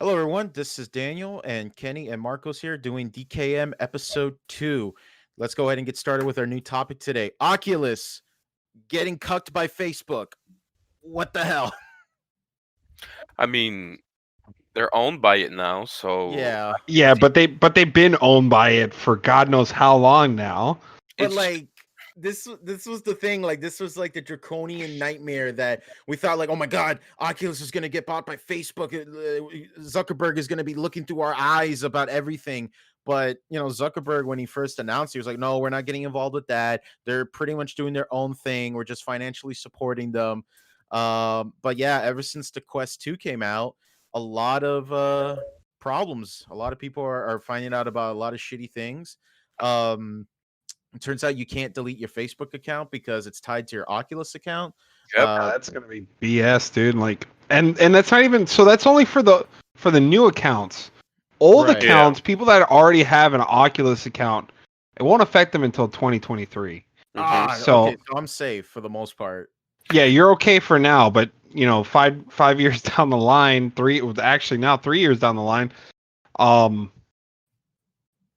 Hello, everyone. This is Daniel and Kenny and Marcos here doing DKM episode 2. Let's go ahead and get started with our new topic today. Oculus getting cucked by Facebook. What the hell? I mean, they're owned by it now, so Yeah. Yeah, but they've been owned by it for God knows how long now. But it's like this was the thing. Like this was like the draconian nightmare that we thought like, oh my god, Oculus is gonna get bought by Facebook. Zuckerberg is gonna be looking through our eyes about everything. But Zuckerberg, when he first announced, he was like, no, we're not getting involved with that. They're pretty much doing their own thing. We're just financially supporting them. But yeah, ever since the Quest 2 came out, a lot of problems. A lot of people are finding out about a lot of shitty things. It turns out you can't delete your Facebook account because it's tied to your Oculus account. yep. That's gonna be BS, dude. Like, and that's not even so. That's only for the new accounts. Old Right. accounts, people that already have an Oculus account, it won't affect them until 2023. So Okay, so I'm safe for the most part. yeah, you're okay for now, but five years down the line, actually now 3 years down the line,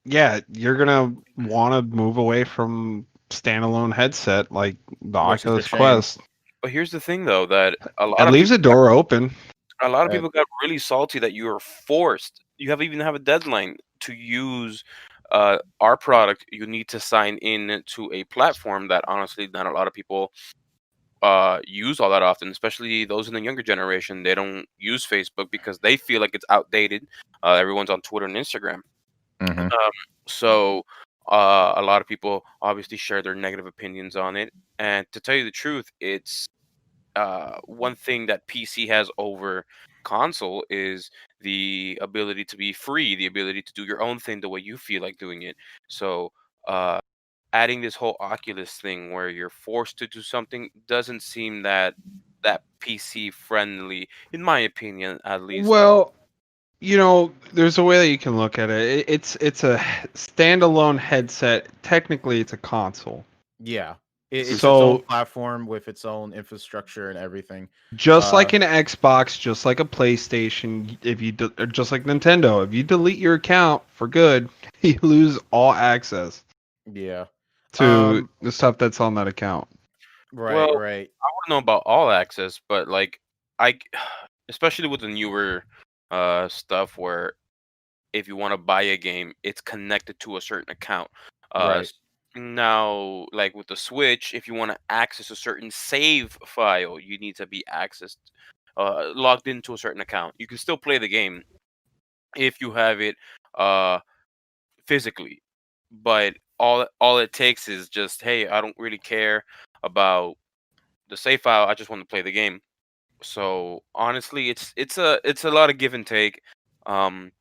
yeah, you're gonna want to move away from standalone headset like the Which is a Oculus shame. Quest. But here's the thing, though, that It leaves a door open. a lot of Yeah. people got really salty that you are forced. You even have a deadline to use our product. You need to sign in to a platform that honestly not a lot of people use all that often, especially those in the younger generation. They don't use Facebook because they feel like it's outdated. Everyone's on Twitter and Instagram. Mhm. So a lot of people obviously share their negative opinions on it. And to tell you the truth, it's one thing that PC has over console is the ability to be free, the ability to do your own thing the way you feel like doing it. So uh, adding this whole Oculus thing where you're forced to do something doesn't seem that PC friendly, in my opinion, at least. Well, there's a way that you can look at it. It's a standalone headset. Technically, it's a console. Yeah. It's its own So platform with its own infrastructure and everything. just Uh like an Xbox, just like a PlayStation, or just like Nintendo, if you delete your account for good, you lose all access yeah. to the stuff that's on that account. Right, Well, right. I wouldn't know about all access, but like I, especially with the newer stuff where if you want to buy a game, it's connected to a certain account. Right. Now, like with the Switch, if you want to access a certain save file, you need to be logged into a certain account. You can still play the game if you have it uh, physically, but all it takes is just, hey, I don't really care about the save file. I just want to play the game. So honestly, it's a lot of give and take. Um,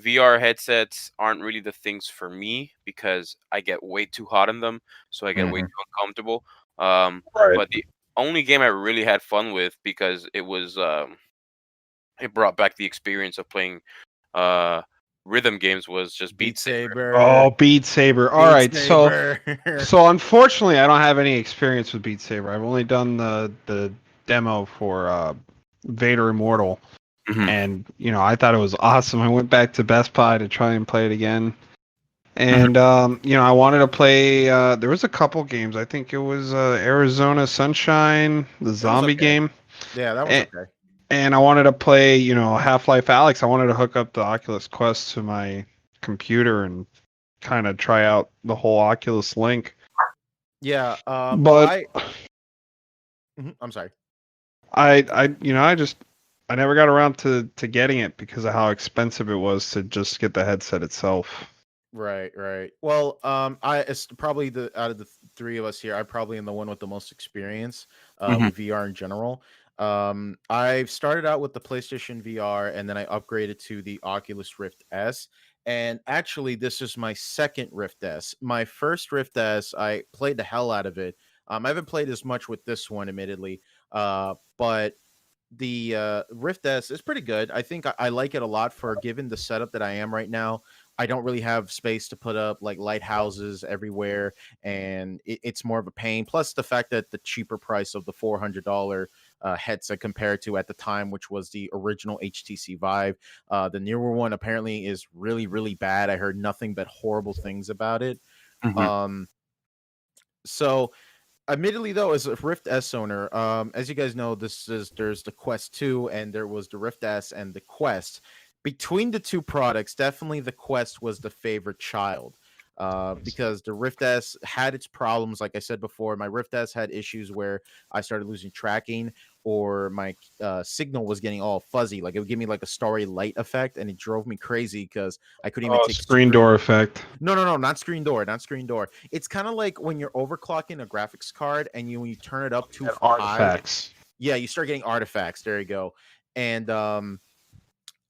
VR headsets aren't really the things for me because I get way too hot in them, so I get way Mhm. too uncomfortable. But the only game I really had fun with because it brought back the experience of playing uh rhythm games was just Beat Beat Saber. Saber. Oh, Beat Saber. All Beat right, so Saber. so unfortunately, I don't have any experience with Beat Saber. I've only done the demo for Vader Immortal. Mhm. And I thought it was awesome. I went back to Best Buy to try and play it again, and I wanted to play. There was a couple games. I think it was Arizona Sunshine, the That was zombie okay. game, Yeah, that was and, okay. and I wanted to play. Half-Life Alyx. I wanted to hook up the Oculus Quest to my computer and kind of try out the whole Oculus Link. Yeah. Well, But I'm sorry. I never got around to getting it because of how expensive it was to just get the headset itself. Right, right. Well, it's probably the out of the three of us here, I probably am the one with the most experience Mhm. with VR in general. I started out with the PlayStation VR, and then I upgraded to the Oculus Rift S. And actually, this is my second Rift S. My first Rift S, I played the hell out of it. I haven't played as much with this one, admittedly, but the Rift S is pretty good. I think I like it a lot for given the setup that I am right now. I don't really have space to put up like lighthouses everywhere, and it's more of a pain. Plus, the fact that the cheaper price of the $400 headset compared to at the time, which was the original HTC Vive. The newer one apparently is really, really bad. I heard nothing but horrible things about it. Hmm. Um, so admittedly though, as a Rift S owner, as you guys know, there's the Quest 2 and there was the Rift S and the Quest. Between the two products, definitely the Quest was the favorite child. Because the Rift S had its problems. Like I said before, my Rift S had issues where I started losing tracking, or my signal was getting all fuzzy. Like it would give me like a starry light effect, and it drove me crazy because I couldn't even Oh, take screen door effect. no, not screen door, not screen door. It's kind of like when you're overclocking a graphics card and when you turn it up too Get high, artifacts. yeah, you start getting artifacts. There you go. And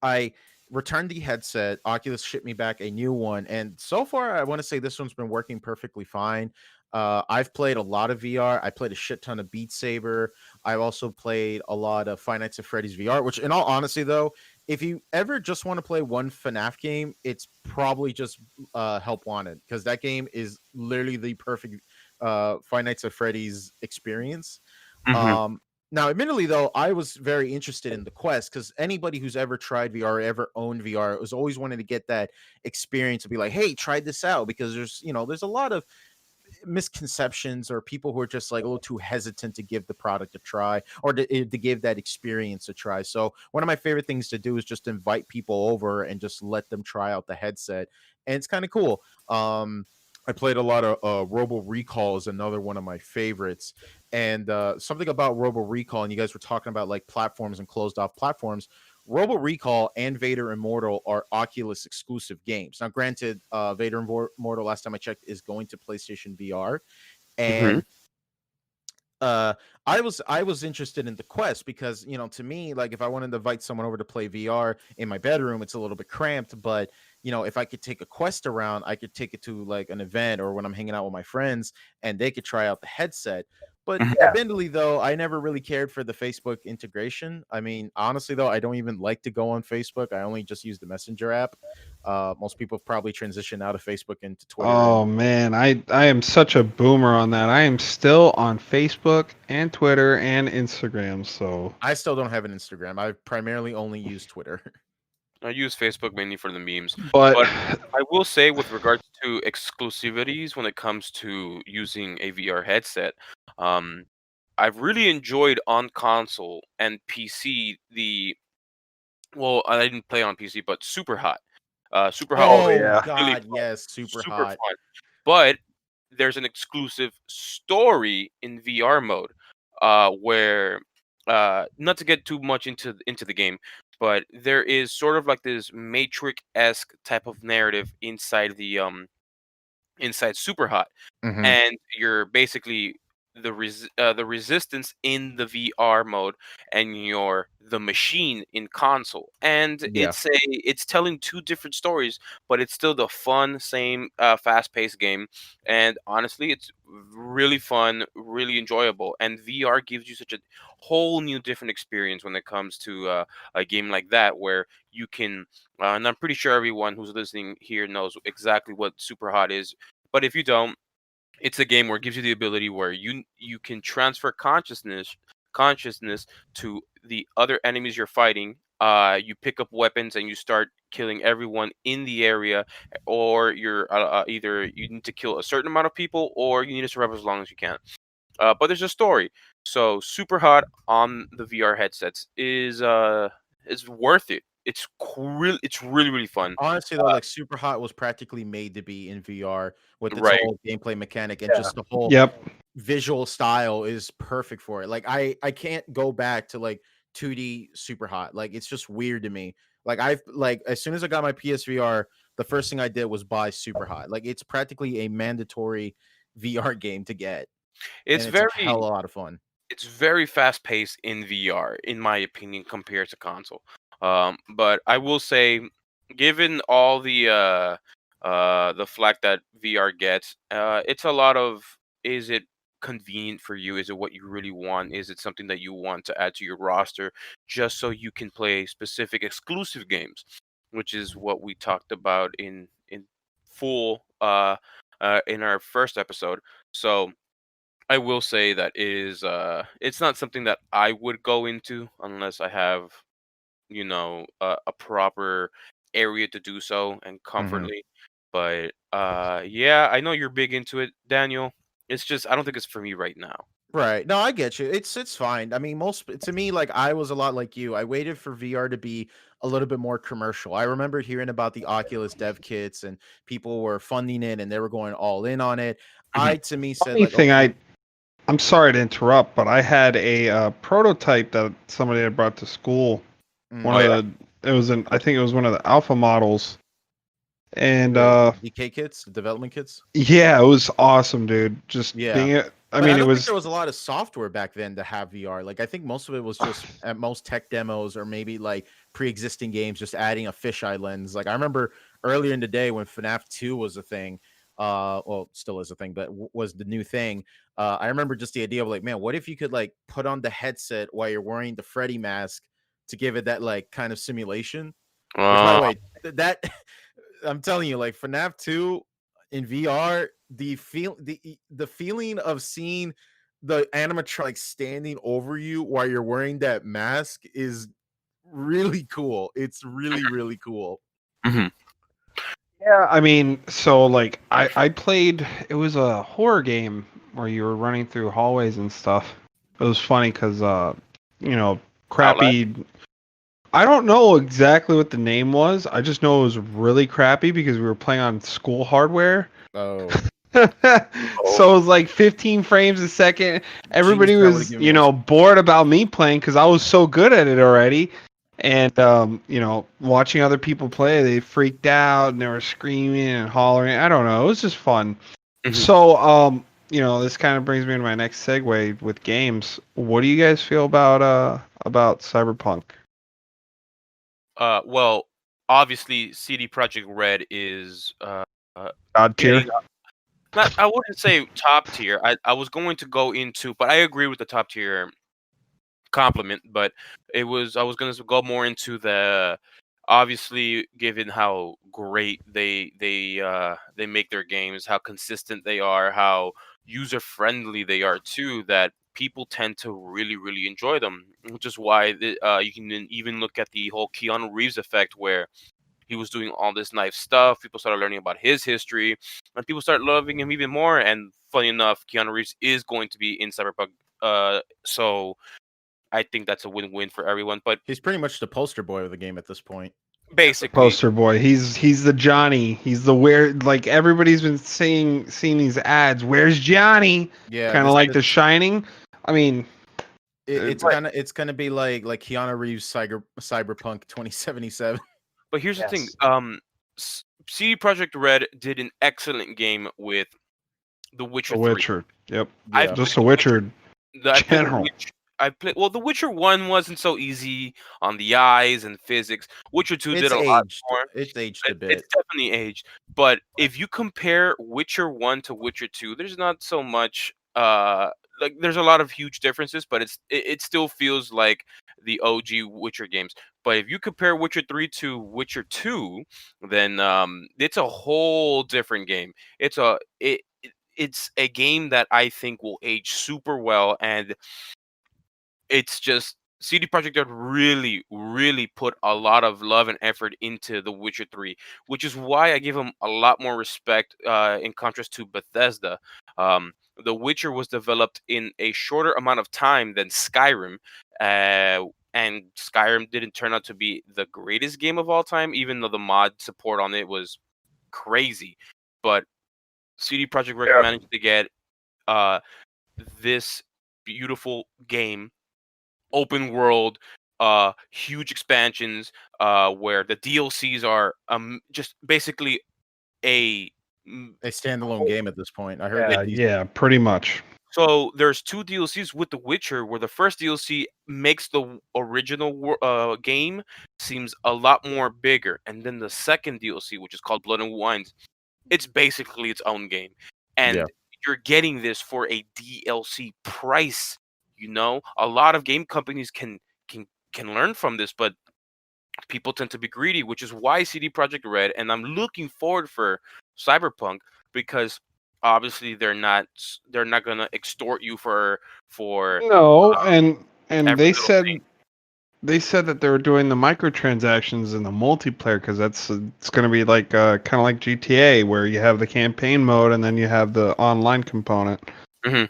I returned the headset. Oculus shipped me back a new one, and so far, I want to say this one's been working perfectly fine. I've played a lot of VR. I played a shit ton of Beat Saber. I've also played a lot of Five Nights at Freddy's VR. Which, in all honesty, though, if you ever just want to play one FNAF game, it's probably just Help Wanted, because that game is literally the perfect Five Nights at Freddy's experience. Hmm. Um, Now, admittedly, though, I was very interested in the Quest because anybody who's ever tried VR or ever owned VR was always wanting to get that experience to be like, hey, try this out, because there's a lot of misconceptions or people who are just like a little too hesitant to give the product a try or to give that experience a try. So one of my favorite things to do is just invite people over and just let them try out the headset, and it's kind of cool. I played a lot of Robo Recall is another one of my favorites, and something about Robo Recall, and you guys were talking about like platforms and closed off platforms. Robo Recall and Vader Immortal are Oculus exclusive games. Now, granted, Vader Immortal, last time I checked, is going to PlayStation VR, Hmm. and uh I was interested in the Quest because, to me, like if I wanted to invite someone over to play VR in my bedroom, it's a little bit cramped, but if I could take a Quest around, I could take it to like an event or when I'm hanging out with my friends, and they could try out the headset. But Hmm. admittedly though, I never really cared for the Facebook integration. I mean, honestly though, I don't even like to go on Facebook. I only just use the Messenger app. Most people have probably transitioned out of Facebook into Twitter, Oh and man, I am such a boomer on that. I am still on Facebook and Twitter and Instagram. So I still don't have an Instagram. I primarily only use Twitter. I use Facebook mainly for the memes, but but I will say with regards to exclusivities when it comes to using a VR headset, um, I've really enjoyed on console and PC I didn't play on PC, but Super Hot. Super Hot was oh Oh yeah. really God, fun, yes, super super hot. fun. But there's an exclusive story in VR mode, where not to get too much into the game, but there is sort of like this Matrix-esque type of narrative inside Super Hot, Hmm. and you're basically the resistance in the VR mode, and you're the machine in console. And Yeah. it's telling two different stories, but it's still the fun, same fast-paced game. And honestly, it's really fun, really enjoyable. And VR gives you such a whole new different experience when it comes to a game like that, where you can. And I'm pretty sure everyone who's listening here knows exactly what Super Hot is. But if you don't, it's a game where it gives you the ability where you can transfer consciousness to the other enemies you're fighting. You pick up weapons and you start killing everyone in the area, or you're either you need to kill a certain amount of people, or you need to survive as long as you can. But there's a story. So Super Hot on the VR headsets is worth it. It's really really fun. Honestly though, like Super Hot was practically made to be in VR with its Right. whole gameplay mechanic, and just the whole Yep. visual style is perfect for it. Like I can't go back to like 2D Super Hot. Like it's just weird to me. Like I've like as soon as I got my PSVR, the first thing I did was buy Super Hot. Like it's practically a mandatory VR game to get, It's and it's a very hell of a lot of fun. it's very fast paced in VR, in my opinion, compared to console. But I will say, given all the flack that VR gets, it's a lot of, is it convenient for you? Is it what you really want? Is it something that you want to add to your roster just so you can play specific exclusive games, which is what we talked about in full in our first episode. So I will say that it is it's not something that I would go into unless I have, a proper area to do so and Mhm. comfortably. But yeah, I know you're big into it, Daniel. It's just I don't think it's for me right now. Right. No, I get you. It's fine. I mean, most to me, like I was a lot like you. I waited for VR to be a little bit more commercial. I remember hearing about the Oculus dev kits and people were funding it and they were going all in on it. Mhm. I to me said Funny like, thing, okay, I'm sorry to interrupt, but I had a prototype that somebody had brought to school. One Oh mm, of yeah. the, it was an, I think it was one of the alpha models, and the DK kits, the development kits. yeah, it was awesome, dude. Just Yeah. being, I But I mean, it don't think was, there was a lot of software back then to have VR. Like I think most of it was just at most tech demos or maybe like pre-existing games, just adding a fisheye lens. Like I remember earlier in the day when FNAF 2 was a thing, well, still is a thing, but was the new thing. I remember just the idea of like, man, what if you could like put on the headset while you're wearing the Freddy mask to give it that like kind of simulation? Which, by the Uh, way, that I'm telling you, like FNAF 2 in VR, the feeling of seeing the animatronic standing over you while you're wearing that mask is really cool. It's really, really cool. mhm. yeah, I mean, so like, I played, it was a horror game where you were running through hallways and stuff. It was funny because, you know, Outlast. crappy. I don't know exactly what the name was. I just know it was really crappy because we were playing on school hardware. Oh, Oh. So it was like 15 frames a second. jeez, Everybody that would have was, given me bored about me playing because I was so good at it already. And, watching other people play, they freaked out and they were screaming and hollering. I don't know. It was just fun. Mhm. So, this kind of brings me to my next segue with games. What do you guys feel about Cyberpunk? Well, obviously, CD Projekt Red is God tier? getting not. I wouldn't say top tier. I was going to go into, but I agree with the top tier compliment. But I was going to go more into the obviously given how great they make their games, how consistent they are, how user friendly they are too. That people tend to really really enjoy them, which is why you can even look at the whole Keanu Reeves effect where he was doing all this nice stuff. People started learning about his history, and people started loving him even more. And funny enough, Keanu Reeves is going to be in Cyberpunk. So I think that's a win-win for everyone. But he's pretty much the poster boy of the game at this point. basically, Poster boy. He's the Johnny. He's the where like everybody's been seeing these ads. Where's Johnny? Yeah, Kind of like The Shining. I mean, it's right. kind of it's gonna be like Keanu Reeves Cyberpunk 2077. but here's the thing. Yes. CD Projekt Red did an excellent game with The The Witcher 3. Witcher. Yep. I've Yeah, played Just The The Witcher. Witcher I played The general. Witcher. I played well. The Witcher 1 wasn't so easy on the eyes and physics. Witcher 2 did it's a lot aged. more. It's aged a It's bit. definitely aged. But if you compare Witcher 1 to Witcher 2, there's not so much like there's a lot of huge differences, but it still feels like the OG Witcher games. But if you compare Witcher 3 to Witcher 2, then it's a whole different game. It's a game that I think will age super well, and it's just CD Projekt Red really, really put a lot of love and effort into The Witcher 3, which is why I give them a lot more respect in contrast to Bethesda. The Witcher was developed in a shorter amount of time than Skyrim, and Skyrim didn't turn out to be the greatest game of all time, even though the mod support on it was crazy. But CD Projekt Red Yeah. managed to get uh, this beautiful game open world, huge expansions, where the DLCs are just basically a mm, A standalone whole- game at this point. I heard it- Yeah, that these yeah, pretty much. so there's two DLCs with The Witcher, where the first DLC makes the original game seems a lot more bigger, and then the second DLC, which is called Blood and Wines, it's basically its own game, yeah. and you're getting this for a DLC price. A lot of game companies can learn from this, but people tend to be greedy, which is why CD Projekt Red, and I'm looking forward for Cyberpunk because obviously they're not gonna extort you for No, um, and every they little thing. said that they were doing the microtransactions in the multiplayer because it's going to be like kind of like GTA where you have the campaign mode and then you have the online component. Hmm.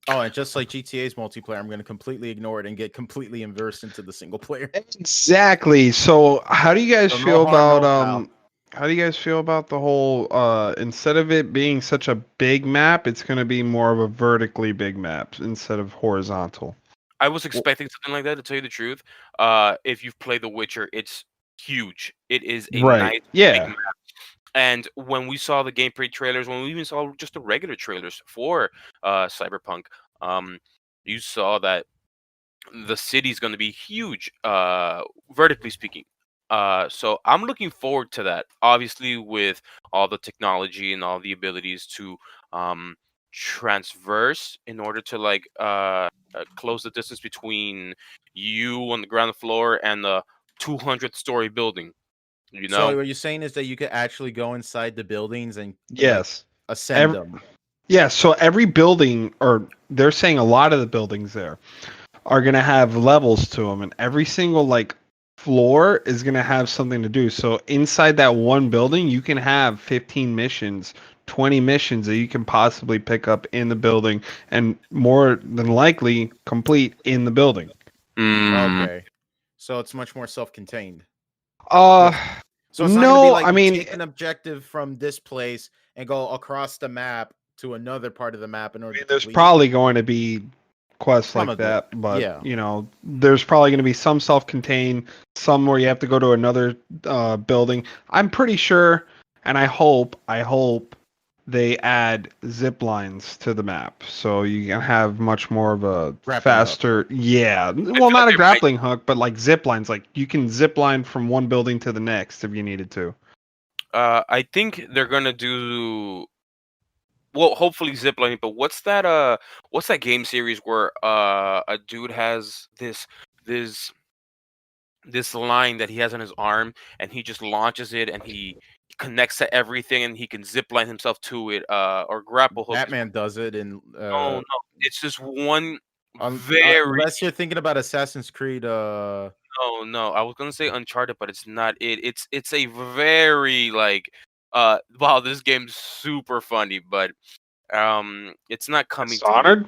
Oh, and just like GTA's multiplayer, I'm going to completely ignore it and get completely immersed into the single player. Exactly. So, how do you guys So no feel harm, about no foul. how do you guys feel about the whole instead of it being such a big map, it's going to be more of a vertically big map instead of horizontal. I was expecting something like that, to tell you the truth. If you've played The Witcher, it's huge. It is a Right. nice big Yeah. map. And when we saw the gameplay trailers, when we even saw just the regular trailers for Cyberpunk, um, you saw that the city's going to be huge, vertically speaking. So I'm looking forward to that. Obviously, with all the technology and all the abilities to um, transverse in order to like close the distance between you on the ground floor and the 200th story building. You So know. what you're saying is that you could actually go inside the buildings and like Yes. ascend Every, them. yeah, so every building or they're saying a lot of the buildings there are going to have levels to them and every single like floor is going to have something to do. So inside that one building you can have 15 missions, 20 missions that you can possibly pick up in the building and more than likely complete in the building. Mm, Okay. So it's much more self-contained. So Uh it's, so it's not going to be no, like I you mean take an objective from this place and go across the map to another part of the map in order to there's complete it. probably going to be quests Some like of it. that, but Yeah. there's probably going to be some self-contained, some where you have to go to another building. I'm pretty sure, and I hope they add zip lines to the map, so you can have much more of a Grappling hook. faster. Yeah, I well, feel like not a they might. grappling hook, but like zip lines. Like you can zip line from one building to the next if you needed to. I think they're gonna do, well, hopefully ziplining. But what's that game series where a dude has this this line that he has on his arm and he just launches it and he connects to everything and he can zipline himself to it, or grapple hook is Batman does it in no, no, it's just one very unless you're thinking about Assassin's Creed no, no, I was gonna say Uncharted, but it's not it. It's a very like wow, this game's super funny, but it's not coming to me. Dishonored?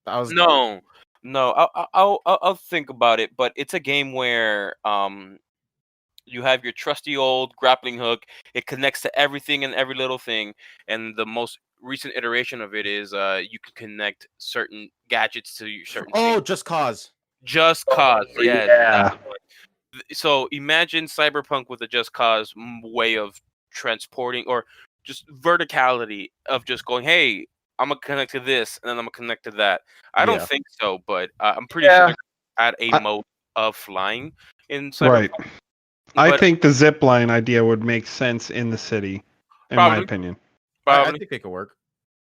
I was No, no, I'll think about it. But it's a game where you have your trusty old grappling hook. It connects to everything and every little thing. And the most recent iteration of it is you can connect certain gadgets to certain things. Oh, Just Cause. Just Cause, Oh yeah. yeah. So imagine Cyberpunk with a Just Cause way of transporting or just verticality of just going, hey, I'm gonna connect to this and then I'm gonna connect to that. I don't Yeah. think so, but I'm pretty sure Yeah. they're gonna add a I, mode of flying in Cyberpunk. right. I But think the zip line idea would make sense in the city, in my probably, opinion. I probably. think they could work.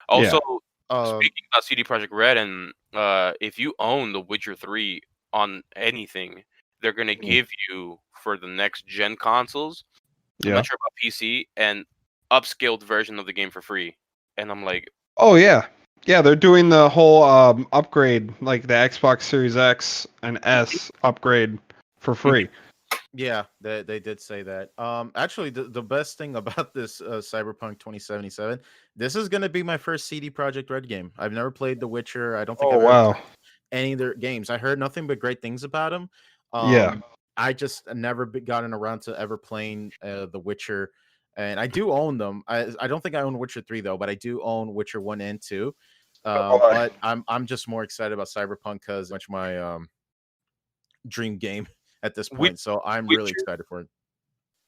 Also, Yeah. Um speaking about CD Projekt Red, and if you own The Witcher 3 on anything, they're gonna Mm. give you for the next gen consoles. I'm Yeah. not sure about PC, an upscaled version of the game for free. And I'm like, Oh yeah. Yeah, they're doing the whole upgrade, like the Xbox Series X and S upgrade for free. yeah, they did say that. Actually the best thing about this Cyberpunk 2077, this is going to be my first CD Projekt Red game. I've never played The Witcher. I don't think Oh I've ever wow. played any of their games. I heard nothing but great things about them. Yeah. I just never gotten around to ever playing The Witcher, and I do own them. I don't think I own Witcher 3 though, but I do own Witcher 1 and 2. Oh, But I'm just more excited about Cyberpunk cuz much my dream game at this Wit- point. So I'm really Witcher excited for it.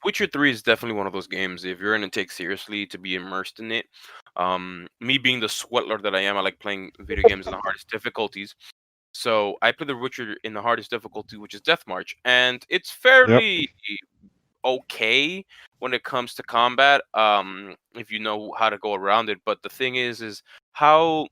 Witcher 3 is definitely one of those games if you're gonna take seriously to be immersed in it. Me being the sweatlord that I am, I like playing video games in the hardest difficulties. So I play The Witcher in the hardest difficulty, which is Death March, and it's yep. fairly okay when it comes to combat, if you know how to go around it. But the thing is how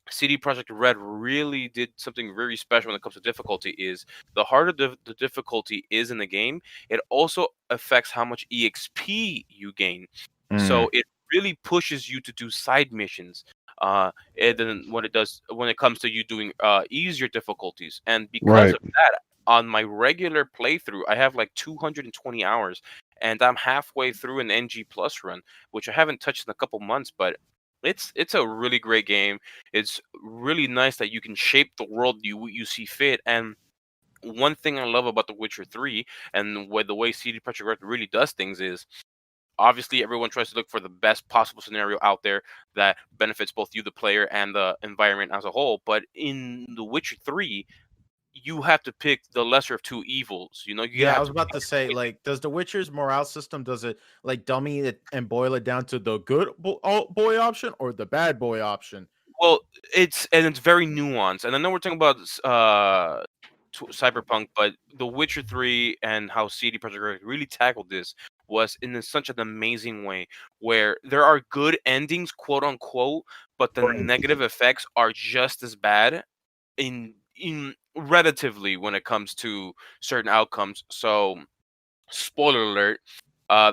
CD Projekt Red really did something very special when it comes to difficulty is the harder the difficulty is in the game, it also affects how much EXP you gain. Mm. So it really pushes you to do side missions. And then when it comes to you doing easier difficulties, and because Right. of that, on my regular playthrough, I have like 220 hours, and I'm halfway through an NG Plus run, which I haven't touched in a couple months, but. It's a really great game. It's really nice that you can shape the world you see fit. And one thing I love about The Witcher 3 and the way CD Projekt Red really does things is obviously everyone tries to look for the best possible scenario out there that benefits both you, the player, and the environment as a whole. But in The Witcher 3, you have to pick the lesser of two evils. You know, you Yeah, I have was to about to say, like, does The Witcher's morale system, does it like dummy it and boil it down to the good boy option or the bad boy option? well, it's very nuanced. And I know we're talking about Cyberpunk, but The Witcher 3 and how CD Projekt Red really tackled this was in such an amazing way, where there are good endings, quote unquote, but the Right. negative effects are just as bad in relatively when it comes to certain outcomes. So, spoiler alert.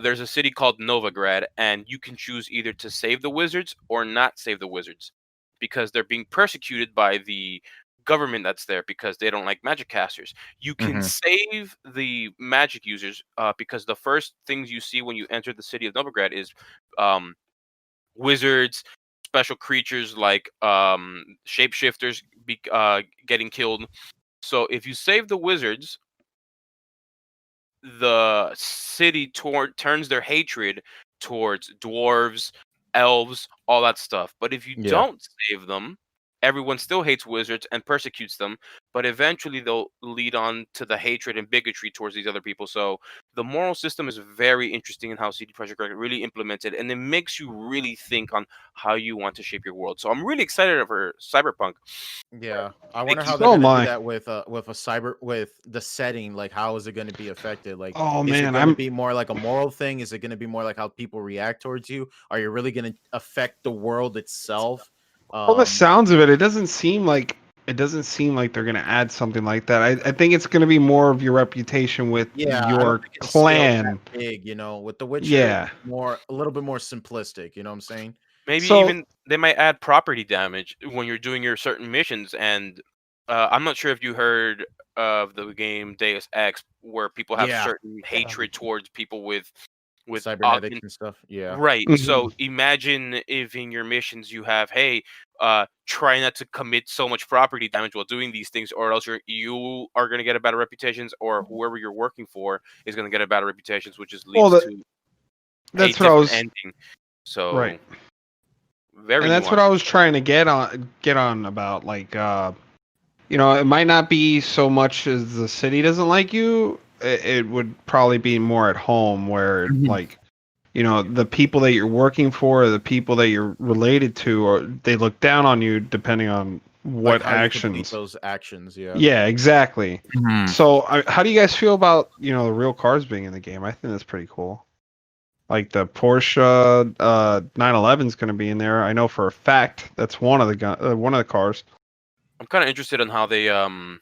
There's a city called Novigrad, and you can choose either to save the wizards or not save the wizards because they're being persecuted by the government that's there because they don't like magic casters. You can Mhm. save the magic users because the first things you see when you enter the city of Novigrad is um, wizards, special creatures like shapeshifters getting killed. So if you save the wizards, the city turns their hatred towards dwarves, elves, all that stuff. But if you Yeah. don't save them, everyone still hates wizards and persecutes them. But eventually, they'll lead on to the hatred and bigotry towards these other people. So the moral system is very interesting in how CD Projekt Red really implemented, and it makes you really think on how you want to shape your world. So I'm really excited for Cyberpunk. Yeah, I They wonder how keep they're So am gonna do I. that with a cyber with the setting. Like, how is it gonna be affected? Like, Oh is it man, gonna I'm be more like a moral thing? Is it gonna be more like how people react towards you? Are you really gonna affect the world itself? all the Um, sounds of it. It doesn't seem like they're gonna add something like that. I think it's gonna be more of your reputation with yeah, I don't your think it'll scale that clan. big. You know, with The Witcher, Yeah. more a little bit more simplistic. You know what I'm saying? Maybe So even they might add property damage when you're doing your certain missions. And I'm not sure if you heard of the game Deus Ex, where people have Yeah, certain hatred towards people with cybernetics and stuff. Yeah. right. mhm. So imagine if in your missions you have, hey, try not to commit so much property damage while doing these things, or else you are gonna get a bad reputations, or whoever you're working for is gonna get a bad reputations, which just Well, leads to a that's what I different was ending. right, So very and that's what nuanced. I was trying to get on about. Like, it might not be so much as the city doesn't like you. It would probably be more at home where, Mhm. like, the people that you're working for, or the people that you're related to, or they look down on you depending on Like what how you complete actions. those actions. Yeah. Yeah, exactly. Mhm. So, how do you guys feel about the real cars being in the game? I think that's pretty cool. Like the Porsche 911 is going to be in there. I know for a fact that's one of the cars. I'm kind of interested in how they uh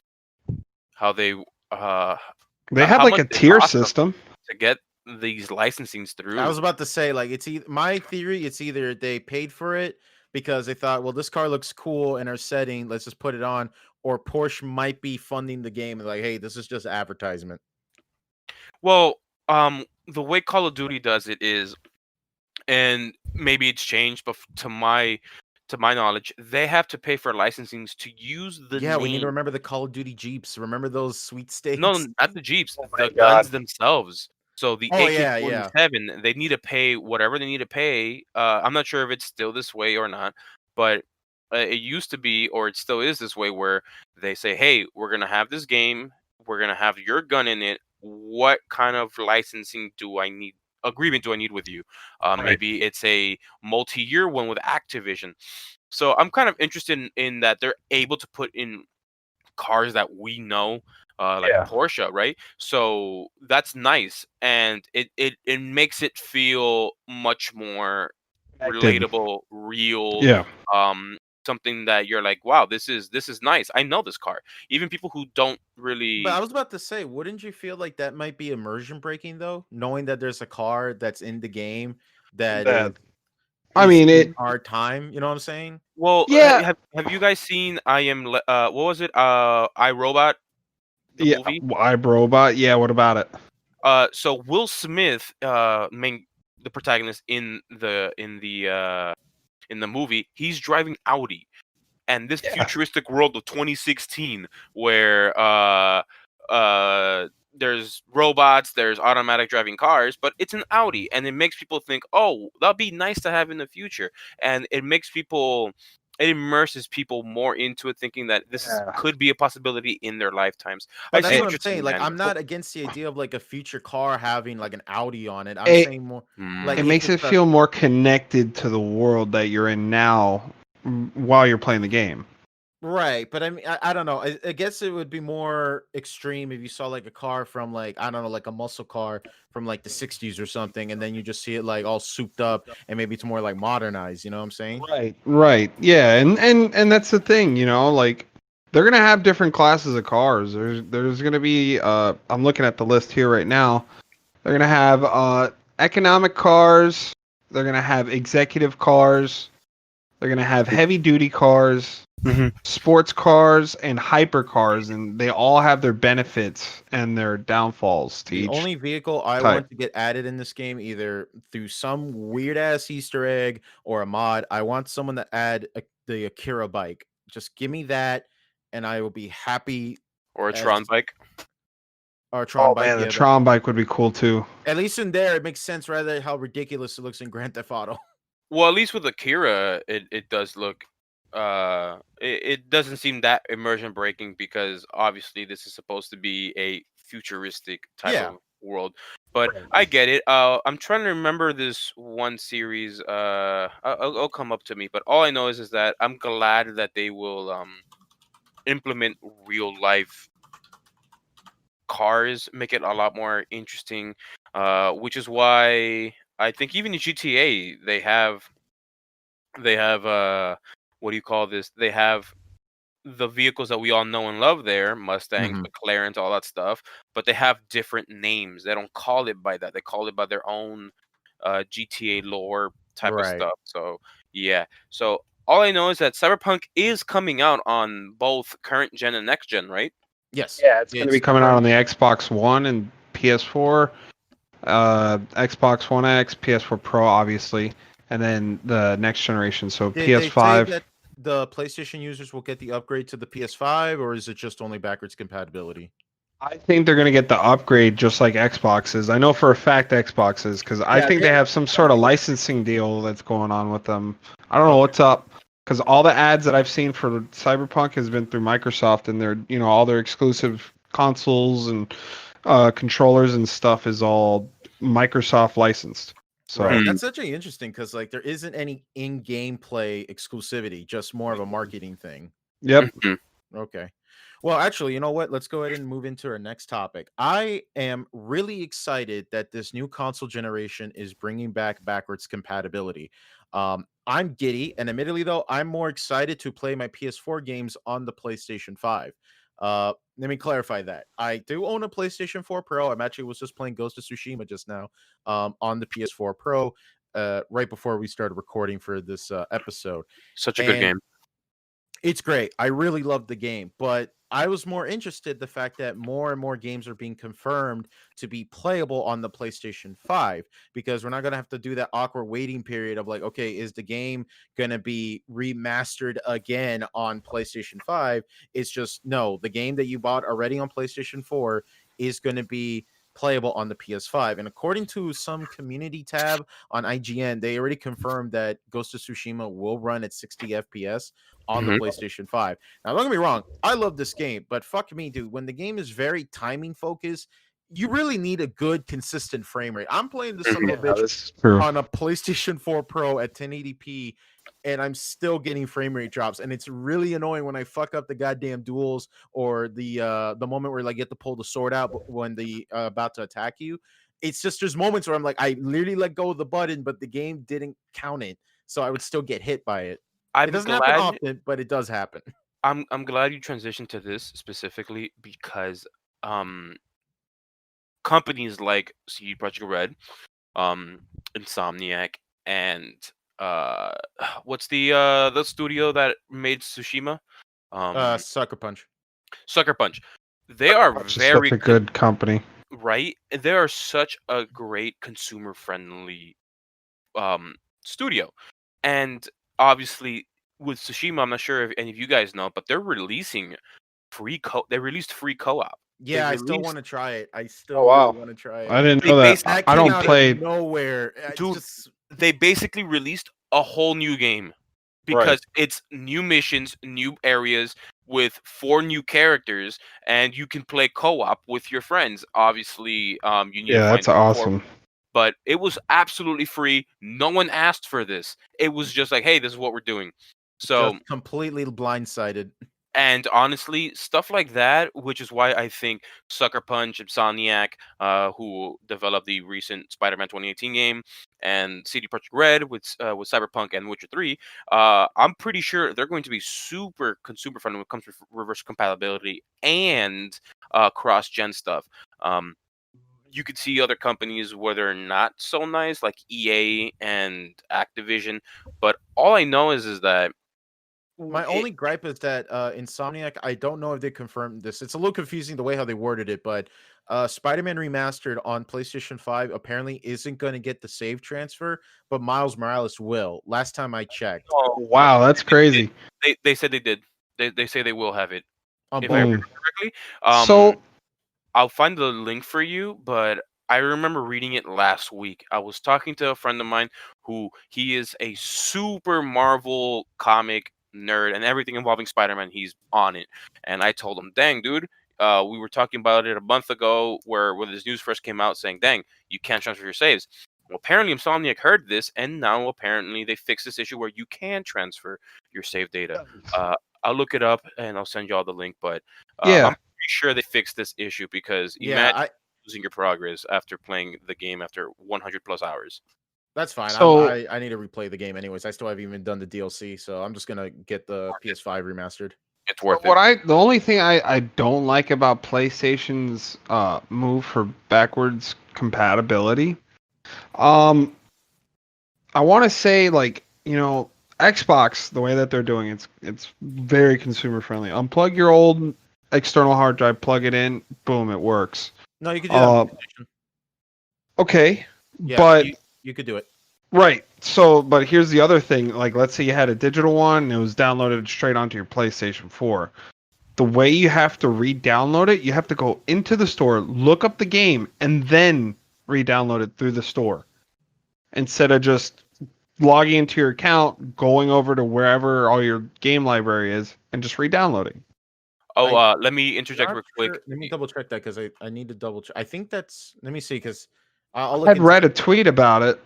They had how like much a it tier cost them system. to get these licensings I was through. about to say, like, it's either my theory, it's either they paid for it because they thought, well, this car looks cool in our setting, let's just put it on, or Porsche might be funding the game and like, hey, this is just advertisement. Well, the way Call of Duty does it is, and maybe it's changed, but to my knowledge, they have to pay for licensings to use the Yeah, we need to name. remember the Call of Duty Jeeps. Remember those sweet No, states? not the Jeeps, Oh my the god. guns themselves. So the Oh yeah, yeah. AK-47, they need to pay whatever they need to pay. I'm not sure if it's still this way or not, but it used to be, or it still is this way, where they say, "Hey, we're gonna have this game. We're gonna have your gun in it. What kind of licensing do I need? Agreement do I need with you? Right. Maybe it's a multi-year one with Activision." So I'm kind of interested in that they're able to put in cars that we know, like Yeah. Porsche, right? So that's nice, and it makes it feel much more Connected. relatable, real, Yeah. um, something that you're like, wow, this is nice. I know this car. Even people who don't But I really. was about to say, wouldn't you feel like that might be immersion breaking though? Knowing that there's a car that's in the game that is That I is mean in it. our time. You know what I'm saying? Well, Yeah, have you guys seen what was it? I Robot, the yeah. movie. iRobot. Yeah. What about it? So Will Smith, main the protagonist in the movie, he's driving Audi, and this Yeah. futuristic world of 2016, where there's robots, there's automatic driving cars, but it's an Audi, and it makes people think, oh, that'd be nice to have in the future, and it immerses people more into it, thinking that Yeah. could be a possibility in their lifetimes. I But that's see It, what I'm what you're saying. saying, Like, man. I'm not against the idea of like a future car having like an Audi on it. I'm it saying more Mm. like it if makes it's it a feel more connected to the world that you're in now while you're playing the game. right. But I mean, I don't know. I guess it would be more extreme if you saw like a car from like I don't know, like a muscle car from like the '60s or something, and then you just see it like all souped up, and maybe it's more like modernized. You know what I'm saying? Right. Right. Yeah, and that's the thing, like they're gonna have different classes of cars. There's gonna be I'm looking at the list here right now. They're gonna have economic cars. They're gonna have executive cars. They're gonna have heavy duty cars, Mhm. sports cars, and hypercars, and they all have their benefits and their downfalls to The each only vehicle I type. want to get added in this game, either through some weird ass Easter egg or a mod, I want someone to add the Akira bike. Just give me that, and I will be happy Or a as Tron bike. our Tron Oh bike. man, the Yeah, Tron bike would be cool too. at least in there, it makes sense rather than how ridiculous it looks in Grand Theft Auto. Well, at least with Akira, it does look. It doesn't seem that immersion breaking, because obviously this is supposed to be a futuristic type Yeah. of world. But Right. I get it. I'm trying to remember this one series. It'll come up to me. But all I know is that I'm glad that they will implement real life cars, make it a lot more interesting. Which is why I think even in GTA they have what do you call this? They have the vehicles that we all know and love there, Mustangs, Mhm. McLarens, all that stuff, but they have different names. They don't call it by that. They call it by their own GTA lore type of Right. stuff. So yeah. So all I know is that Cyberpunk is coming out on both current gen and next gen, right? Yes. Yeah, it's going to be It's coming out on the Xbox One and PS4, Xbox One X, PS4 Pro, obviously, and then the next generation. So Did they say PS5. that the PlayStation users will get the upgrade to the PS5, or is it just only backwards compatibility? I think they're going to get the upgrade just like Xboxes. I know for a fact Xboxes because I Yeah, think they they have some sort of licensing deal that's going on with them. I don't know okay. what's up because all the ads that I've seen for Cyberpunk has been through Microsoft and all their exclusive consoles and controllers and stuff is all Microsoft licensed. So Right. Hmm. That's actually interesting because like there isn't any in-game play exclusivity, just more of a marketing thing. yep. Mhm. Okay. Well, actually, you know what? Let's go ahead and move into our next topic. I am really excited that this new console generation is bringing back backwards compatibility. I'm giddy, and admittedly, though, I'm more excited to play my PS4 games on the PlayStation 5. Let me clarify that. I do own a PlayStation 4 Pro. I'm actually was just playing Ghost of Tsushima just now on the PS4 Pro right before we started recording for this episode. Such a good And game. it's great. I really love the game, but I was more interested the fact that more and more games are being confirmed to be playable on the PlayStation 5 because we're not going to have to do that awkward waiting period of like, okay, is the game going to be remastered again on PlayStation 5? It's just no, the game that you bought already on PlayStation 4 is going to be playable on the PS5. And according to some community tab on IGN, they already confirmed that Ghost of Tsushima will run at 60 FPS on the Mhm. PlayStation 5. Now, don't get me wrong, I love this game, but fuck me, dude. When the game is very timing focused, you really need a good, consistent frame rate. I'm playing the son of Mhm. a Yeah, bitch this is true. on a PlayStation 4 Pro at 1080p, and I'm still getting frame rate drops. And it's really annoying when I fuck up the goddamn duels or the moment where like you have to pull the sword out when the about to attack you. It's just there's moments where I'm like, I literally let go of the button, but the game didn't count it, so I would still get hit by it. It I'm doesn't happen glad often, but it does happen. I'm glad you transitioned to this specifically, because um companies like CD Projekt Red, um Insomniac, and what's the studio that made Tsushima? Sucker Punch. Sucker Punch. They are It's just such very a good company. right. They are such a great consumer friendly studio, and obviously with Tsushima, I'm not sure if any of you guys know, but they're releasing They released free co-op. They Yeah, I still want released, to try it. I Oh still really wow. want to try I it. didn't they know that. basically, I That I came don't out of play. nowhere. dude, they basically released a whole new game Right. because it's new missions, new areas with 4 new characters, and you can play co-op with your friends. Obviously, you need to Yeah, find that's support, awesome. but it was absolutely free. No one asked for this. It was just like, hey, this is what we're doing. So, Just completely blindsided. and honestly, stuff like that, which is why I think Sucker Punch, Insomniac, who developed the recent Spider-Man 2018 game, and CD Projekt Red with Cyberpunk and Witcher 3, I'm pretty sure they're going to be super consumer friendly when it comes to reverse compatibility and cross-gen stuff. Um, you could see other companies where they're not so nice, like EA and Activision. But all I know is that My only gripe is that Insomniac, I don't know if they confirmed this. It's a little confusing the way how they worded it, but Spider-Man Remastered on PlayStation 5 apparently isn't going to get the save transfer, but Miles Morales will. Last time I checked. Wow, that's they, crazy. they said they did. They say they will have it On if I both. remember Mm. correctly. So I'll find the link for you, but I remember reading it last week. I was talking to a friend of mine who he is a super Marvel comic nerd and everything involving Spider-Man, he's on it. And I told him, "Dang, dude, we were talking about it a month ago where when this news first came out saying, dang, you can't transfer your saves." Well, apparently Insomniac heard this, and now apparently they fixed this issue where you can transfer your save data. Uh, I'll look it up and I'll send you all the link, but I'm yeah. pretty sure they fixed this issue because Yeah, imagine losing your progress after playing the game after 100 plus hours. that's fine. So I need to replay the game anyways. I still haven't even done the DLC, so I'm just gonna get the PS5 remastered. It's worth it. the only thing I don't like about PlayStation's move for backwards compatibility, um, I want to say like Xbox the way that they're doing it's very consumer friendly. Unplug your old external hard drive, plug it in, boom, it works. No, you could do that on Uh, PlayStation. okay, Yeah, but you could do it. right. So, but here's the other thing. Like, let's say you had a digital one and it was downloaded straight onto your PlayStation 4. The way you have to re-download it, you have to go into the store, look up the game, and then re-download it through the store. Instead of just logging into your account, going over to wherever all your game library is, and just re-downloading. Oh, I let me interject not real quick. sure. Let me double check that because I need to double check. I think that's. Let me see because I'll I look had into read a it. tweet about it.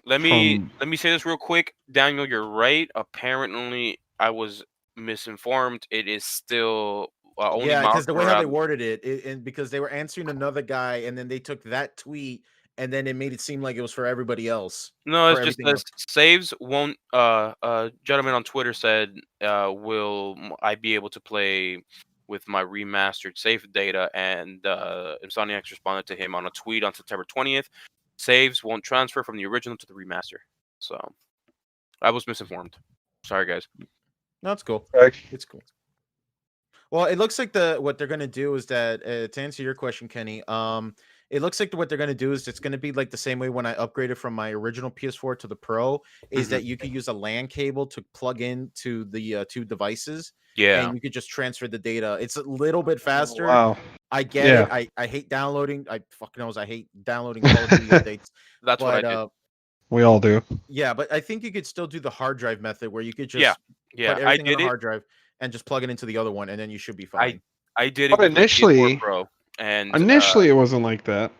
Let me From let me say this real quick, Daniel. You're right. Apparently, I was misinformed. It is still only Yeah, Miles because the way how they Morales. worded it, and because they were answering another guy, and then they took that tweet, and then it made it seem like it was for everybody else, No, for it's just everything says else. saves won't. Gentleman on Twitter said, "Will I be able to play with my remastered save data?" And Insomniacs responded to him on a tweet on September 20th. Saves won't transfer from the original to the remaster. So I was misinformed. Sorry, guys. No, it's cool. Right. It's cool. Well, it looks like what they're gonna do is that to answer your question, Kenny. It looks like what they're gonna do is it's gonna be like the same way when I upgraded from my original PS4 to the Pro. Is Hmm. that you could use a LAN cable to plug into the two devices, Yeah. and you could just transfer the data. It's a little bit Oh, faster. wow. I get Yeah. it. I hate downloading. I fuck knows I hate downloading Call of Duty updates. That's what I But did. We all do. yeah, but I think you could still do the hard drive method where you could Yeah. just Yeah. put I everything on did a it. hard drive and just plug it into the other one, and then you should be I fine. I did it But with my PS4 initially, Pro, and initially it wasn't like that.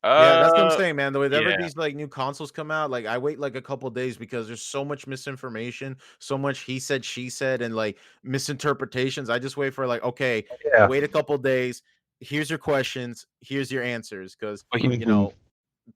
Yeah, that's what I'm saying, man. Whenever yeah. these like new consoles come out, like I wait like a couple days because there's so much misinformation, so much he said, she said, and like misinterpretations. I just wait for like, okay, Yeah. wait a couple days. Here's your questions. Here's your answers, because But Mhm.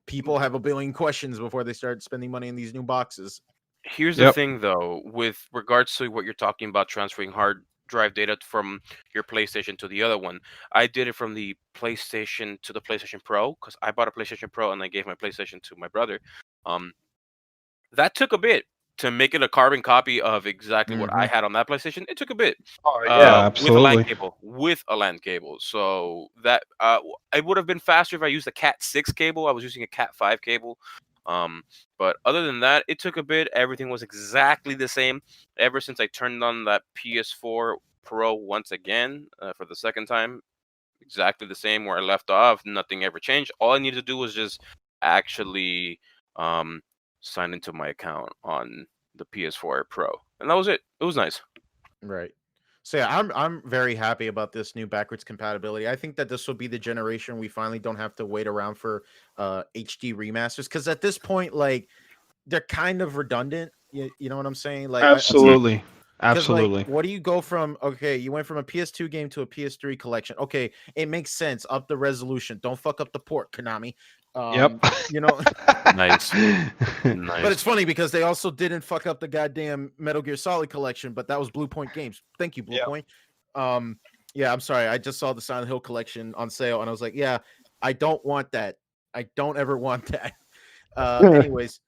people have a billion questions before they start spending money in these new boxes. here's the Yep. thing, though, with regards to what you're talking about transferring hard drive data from your PlayStation to the other one. I did it from the PlayStation to the PlayStation Pro because I bought a PlayStation Pro and I gave my PlayStation to my brother. Um, That took a bit to make it a carbon copy of exactly what I Mhm. had on that PlayStation. It took a bit. Oh yeah, With a LAN absolutely. cable, so that it would have been faster if I used a Cat 6 cable. I was using a Cat 5 cable, um, but other than that, it took a bit. Everything was exactly the same ever since I turned on that PS4 Pro once again for the second time. Exactly the same where I left off. Nothing ever changed. All I needed to do was just actually um, sign into my account on the PS4 Pro, and that was it. It was nice. Right. So yeah, I'm very happy about this new backwards compatibility. I think that this will be the generation we finally don't have to wait around for HD remasters, because at this point, like, they're kind of redundant. You know what I'm saying? Like, Mhm. Absolutely. because, like, Absolutely. what do you go from? Okay, you went from a PS2 game to a PS3 collection. Okay, it makes sense. Up the resolution. Don't fuck up the port, Konami. Yep. You know, Nice. but it's Nice. funny because they also didn't fuck up the goddamn Metal Gear Solid collection, but that was Blue Point Games. Thank you, Blue Yep. Point. Yeah, I'm sorry. I just saw the Silent Hill collection on sale, and I was like, yeah, I don't want that. I don't ever want that. Anyways,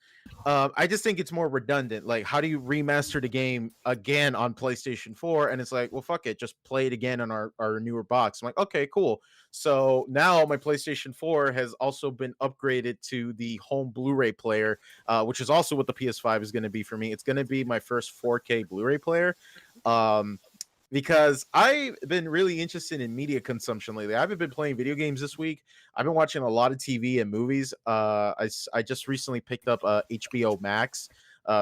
I just think it's more redundant. Like, how do you remaster the game again on PlayStation 4? And it's like, well, fuck it, just play it again on our newer box. I'm like, okay, cool. So now my PlayStation 4 has also been upgraded to the home Blu-ray player, which is also what the PS5 is going to be for me. It's going to be my first 4K Blu-ray player. Um, because I've been really interested in media consumption lately. I haven't been playing video games this week. I've been watching a lot of TV and movies. I just recently picked up HBO Max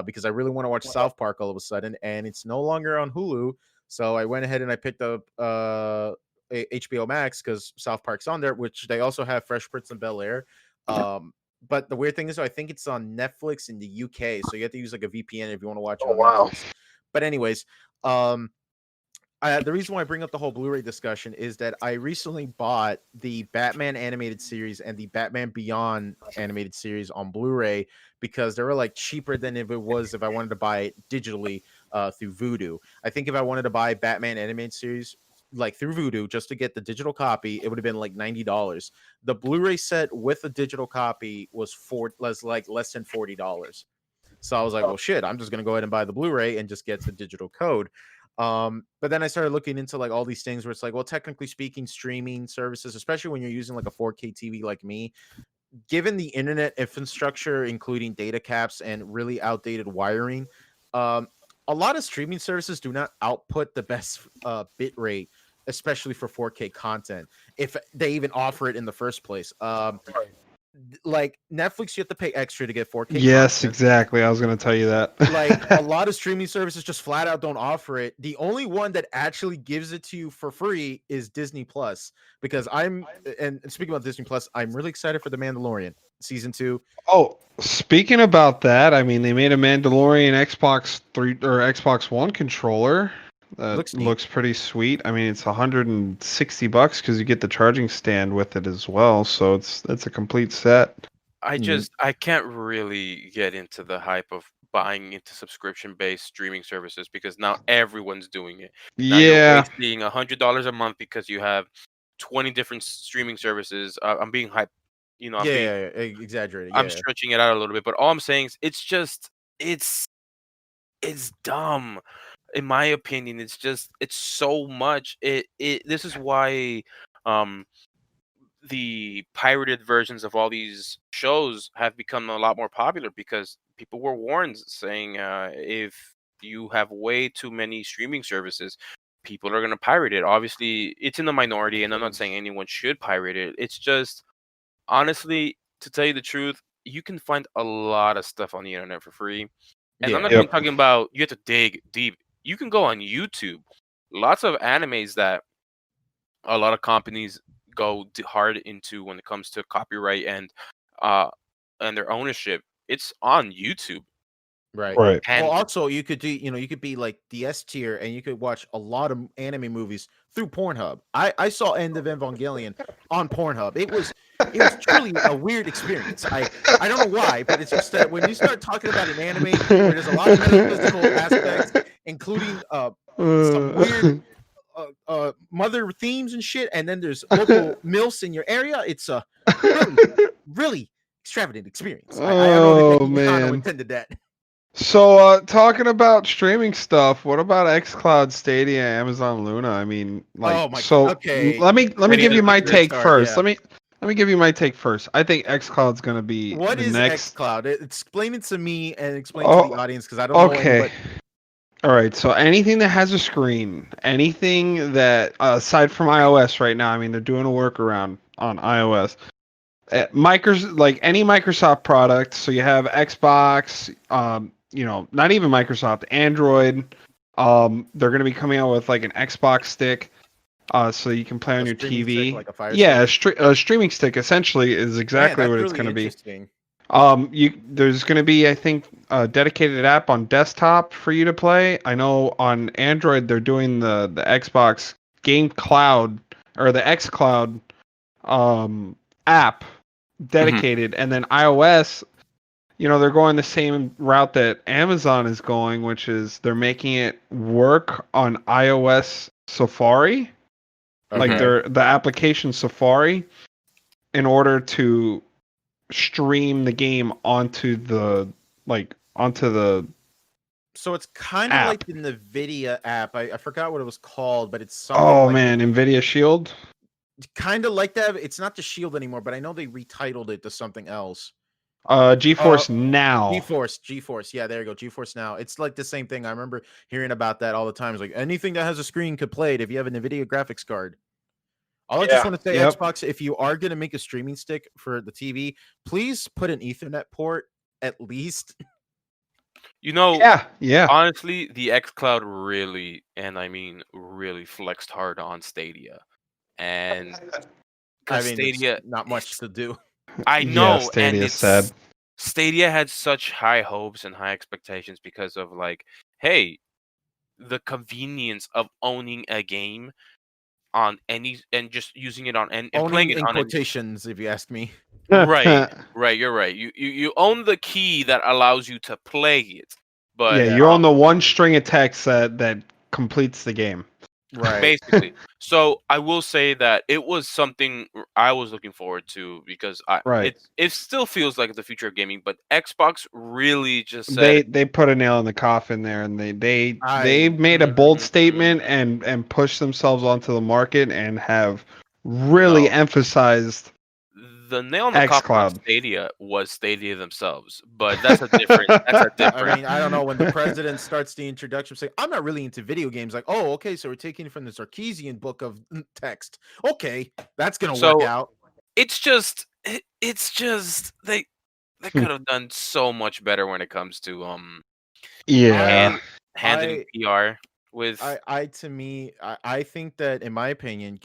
because I really want to watch South Park all of a sudden, and it's no longer on Hulu. So I went ahead and I picked up HBO Max because South Park's on there, which they also have Fresh Prince of Bel Air. But the weird thing is, I think it's on Netflix in the UK, so you have to use like a VPN if you want to watch it Oh on wow. Netflix. But anyways, um, the reason why I bring up the whole Blu-ray discussion is that I recently bought the Batman animated series and the Batman Beyond animated series on Blu-ray because they were like cheaper than if it was if I wanted to buy it digitally through Vudu. I think if I wanted to buy Batman animated series like through Vudu just to get the digital copy, it would have been like $90. The Blu-ray set with a digital copy was like less than $40. So I was like, well, shit, I'm just gonna go ahead and buy the Blu-ray and just get the digital code. But then I started looking into like all these things where it's like, well, technically speaking, streaming services, especially when you're using like a 4K TV like me, given the internet infrastructure, including data caps and really outdated wiring, um, a lot of streaming services do not output the best bit rate, especially for 4K content, if they even offer it in the first place. Like Netflix, you have to pay extra to get 4K Yes, content. exactly. I was going to tell you Like a that. lot of streaming services just flat out don't offer it. The only one that actually gives it to you for free is Disney Plus, because and speaking about Disney Plus, I'm really excited for The Mandalorian season 2. Oh, speaking about that, I mean, they made a Mandalorian Xbox 3 or Xbox One controller that Looks neat. looks pretty sweet. I mean, it's $160 because you get the charging stand with it as well, so it's a complete set. I can't really get into the hype of buying into subscription-based streaming services because now everyone's doing it. Now you're Yeah. wasting $100 a month because you have 20 different streaming services. I'm being hyped, you know, Exaggerated. I'm Yeah, stretching it out a little bit, but all I'm saying is it's just it's it's dumb. In my opinion, it's so much. It This is why um the pirated versions of all these shows have become a lot more popular because people were warned saying if you have way too many streaming services, people are going to pirate it. Obviously, it's in the minority, and I'm not saying anyone should pirate it. It's just honestly, to tell you the truth, you can find a lot of stuff on the internet for free. And I'm yeah, not even Yep. talking about you have to dig deep. You can go on YouTube. Lots of animes that a lot of companies go hard into when it comes to copyright uh and their ownership. It's on YouTube. right. Right. Well, And also you could do, you could be like the S tier and you could watch a lot of anime movies through Pornhub. I saw End of Evangelion on Pornhub. It was truly a weird experience. I don't know why, but it's just that when you start talking about an anime where there's a lot of metaphysical aspects, including some weird mother themes and shit, and then there's local milfs in your area, it's a really, really extravagant experience. I don't know if Oh Hikano man. intended that. So, talking about streaming stuff, what about xCloud, Stadia, Amazon Luna? I mean, Oh like, my. so Okay. let me Ready give to you my Good take start. first. Yeah. Let me give you my take first. I think xCloud's gonna be What the is next. xCloud? Explain it to me and explain to the Oh, audience because I don't know okay. anybody. All right. So anything that has a screen, anything that aside from iOS right now, I mean, they're doing a workaround on iOS. Like any Microsoft product, so you have Xbox, not even Microsoft, Android. They're going to be coming out with like an Xbox stick, so you can play on A your streaming stick, TV. like a Fire Yeah, Stick. a streaming stick essentially is Man, exactly that's what it's really going to be. interesting. There's going to be, I think, a dedicated app on desktop for you to play. I know on Android they're doing the Xbox Game Cloud or the X Cloud app Mhm. dedicated, and then iOS, they're going the same route that Amazon is going, which is they're making it work on iOS Safari, like Mhm. Okay. the application Safari, in order to stream the game onto the So it's kind of like app. the NVIDIA app. I forgot what it was called, but it's something Oh like man, Nvidia Shield. kind of like that. It's not the Shield anymore, but I know they retitled it to something else. Uh, GeForce Now. GeForce. Yeah, there you go. GeForce Now. It's like the same thing. I remember hearing about that all the time. It's like anything that has a screen could play it if you have an NVIDIA graphics card. All I just Yeah. want to say, Yep. Xbox, if you are going to make a streaming stick for the TV, please put an Ethernet port at least. You know, Yeah. Yeah. honestly, the xCloud really, and I mean really, flexed hard on Stadia, and I because mean, it's Stadia, not much to do. I Yeah. know, and Stadia said. it's Stadia had such high hopes and high expectations because of like, hey, the convenience of owning a game on any and just using it on and playing Owning it in on any. quotations, if you ask me. Right, right, you're right. You own the key that allows you to play it, Yeah, but Yeah, you're on the one string of text that completes the game. right. basically. So I will say that it was something I was looking forward to because Right. it still feels like the future of gaming, but Xbox really just said, They put a nail in the coffin there, and they I made a bold "Mhm." statement and pushed themselves onto the market and have really No, emphasized the nail in the coffin on xCloud. Stadia was Stadia themselves, but that's a different. That's a I different. mean, I don't know when the president starts the introduction saying, "I'm not really into video games." Like, oh, okay, so we're taking it from the Sarkeesian book of text. Okay, that's gonna work So out. it's just they could have done so much better when it comes to I, Yeah. hand handling I, PR with. to me, I think that in my opinion,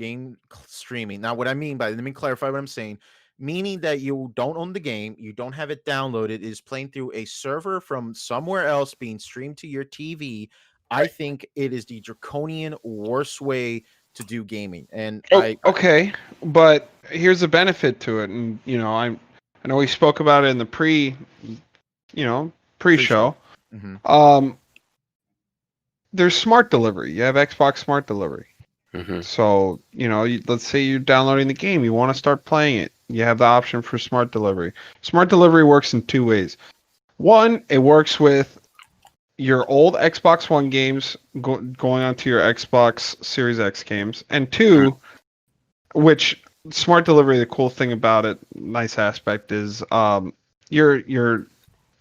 streaming. Now, what I mean by, let me clarify what I'm saying. Meaning that you don't own the game, you don't have it downloaded, it is playing through a server from somewhere else being streamed to your TV. I think it is the draconian worst way to do gaming. And Oh, okay. But here's a benefit to it, and I know we spoke about it in the pre-show. pre-show. Hmm. Um, there's smart delivery. You have Xbox Smart Delivery. Mhm. So, let's say you're downloading the game, you want to start playing it. You have the option for smart delivery. Smart delivery works in two ways. One, it works with your old Xbox One games going onto your Xbox Series X games. And two, which smart delivery, the cool thing about it, nice aspect is your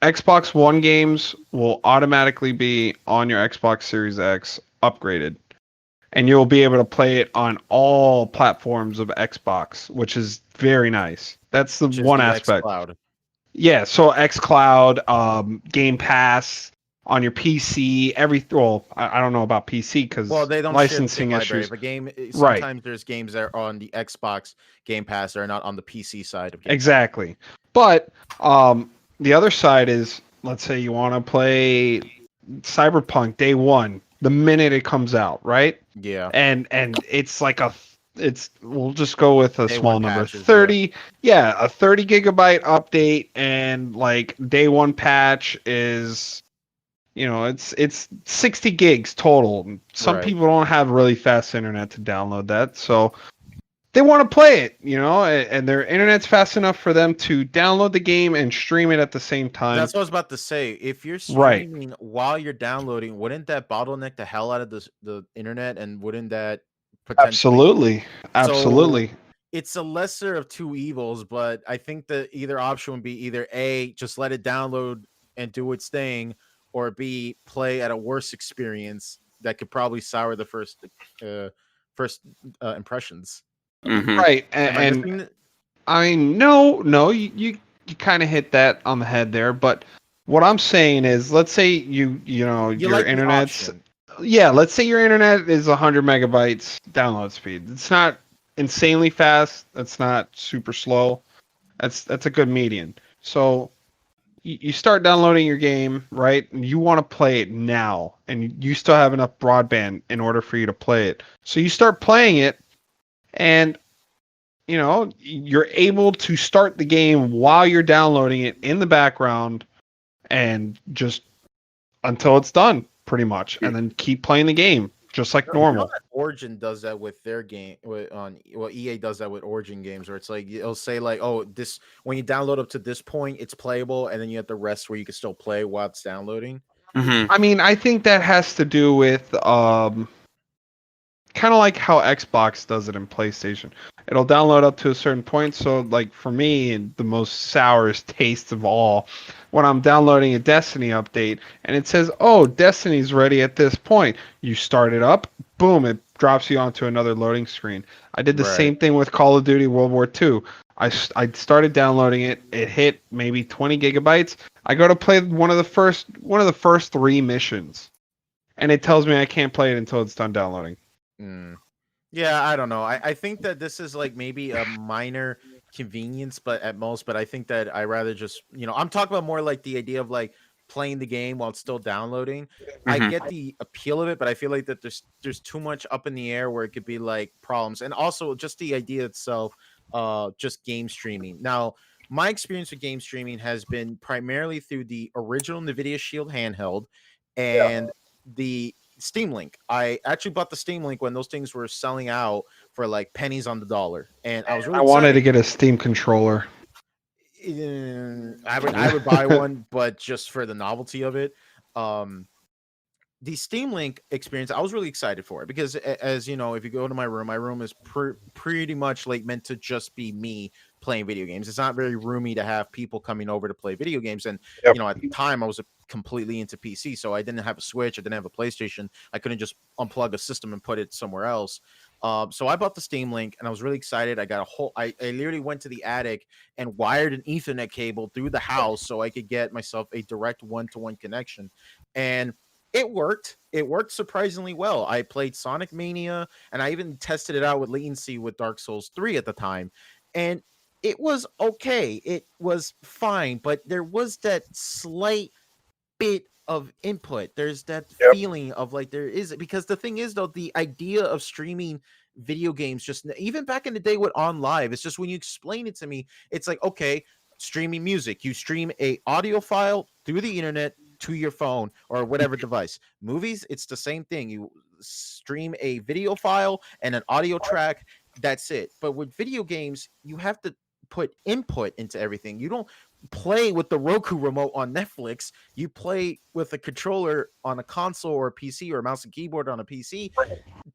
Xbox One games will automatically be on your Xbox Series X upgraded, and you'll be able to play it on all platforms of Xbox, which is very nice. That's the Which is one the X aspect. Cloud. Yeah, so XCloud, Game Pass on your PC, well, I don't know about PC Well, because they don't share the same licensing library. issues. If a game, Right, sometimes there's games that are on the Xbox Game Pass that are not on the PC side of Game Pass. exactly. But the other side is, let's say you want to play Cyberpunk day one, the minute it comes out, right? Yeah, And we'll just go with a day one small number, patches. Yeah, 30. Yeah, a 30 gigabyte update, and like day one patch is, it's 60 gigs total. Some right. people don't have really fast internet to download that, so they want to play it, and their internet's fast enough for them to download the game and stream it at the same time. That's what I was about to say. If you're Right. streaming while you're downloading, wouldn't that bottleneck the hell out of the internet, and wouldn't that potentially? Absolutely. So it's a lesser of two evils, but I think that either option would be either A, just let it download and do its thing, or B, play at a worse experience that could probably sour the first impressions. Mhm. Right. Am I And, missing it? I mean, no, you kind of hit that on the head there. But what I'm saying is, let's say you You your like the internet's option. let's say your internet is 100 megabytes download speed. It's not insanely fast. That's not super slow. That's a good median. So you start downloading your game, right? And you want to play it now, and you still have enough broadband in order for you to play it. So you start playing it, and you're able to start the game while you're downloading it in the background, and just until it's done, pretty much, and then keep playing the game just like You know normal. that Origin does that with their game EA does that with Origin games, where it's like it'll say like, oh, this when you download up to this point, it's playable, and then you have the rest where you can still play while it's downloading. Mhm. I mean, I think that has to do with kind of like how Xbox does it in PlayStation. It'll download up to a certain point. So, like for me, the most sourest taste of all, when I'm downloading a Destiny update and it says, "Oh, Destiny's ready at this point," you start it up, boom, it drops you onto another loading screen. I did the Right. same thing with Call of Duty World War II. I started downloading it. It hit maybe 20 gigabytes. I go to play one of the first 3 missions, and it tells me I can't play it until it's done downloading. Mm. Yeah, I don't know. I think that this is like maybe a minor convenience, but at most. But I think that I rather just I'm talking about more like the idea of like playing the game while it's still downloading. I Mhm. get the appeal of it, but I feel like that there's too much up in the air where it could be like problems, and also just the idea itself, just game streaming. Now, my experience with game streaming has been primarily through the original NVIDIA Shield handheld and the Steam Link. I actually bought the Steam Link when those things were selling out for like pennies on the dollar, and I was really I wanted excited. to get a Steam controller. I would buy one, but just for the novelty of it. Um, the Steam Link experience, I was really excited for it because, as you know, if you go to my room is pretty much like meant to just be me playing video games. It's not very roomy to have people coming over to play video games. And Yep. at the time, I was completely into PC, so I didn't have a Switch, I didn't have a PlayStation. I couldn't just unplug a system and put it somewhere else. So I bought the Steam Link, and I was really excited. I got a whole. I literally went to the attic and wired an Ethernet cable through the house so I could get myself a direct one-to-one connection, and it worked. It worked surprisingly well. I played Sonic Mania, and I even tested it out with latency with Dark Souls 3 at the time. And it was okay. It was fine, but there was that slight bit of input. There's that Yep. feeling of like there is, because the thing is though, the idea of streaming video games, just even back in the day with On Live, it's just when you explain it to me, it's like, okay, streaming music, you stream a audio file through the internet to your phone or whatever device. Movies, it's the same thing. You stream a video file and an audio track, that's it. But with video games, you have to put input into everything. You don't play with the Roku remote on Netflix. You play with a controller on a console or a PC, or a mouse and keyboard on a PC.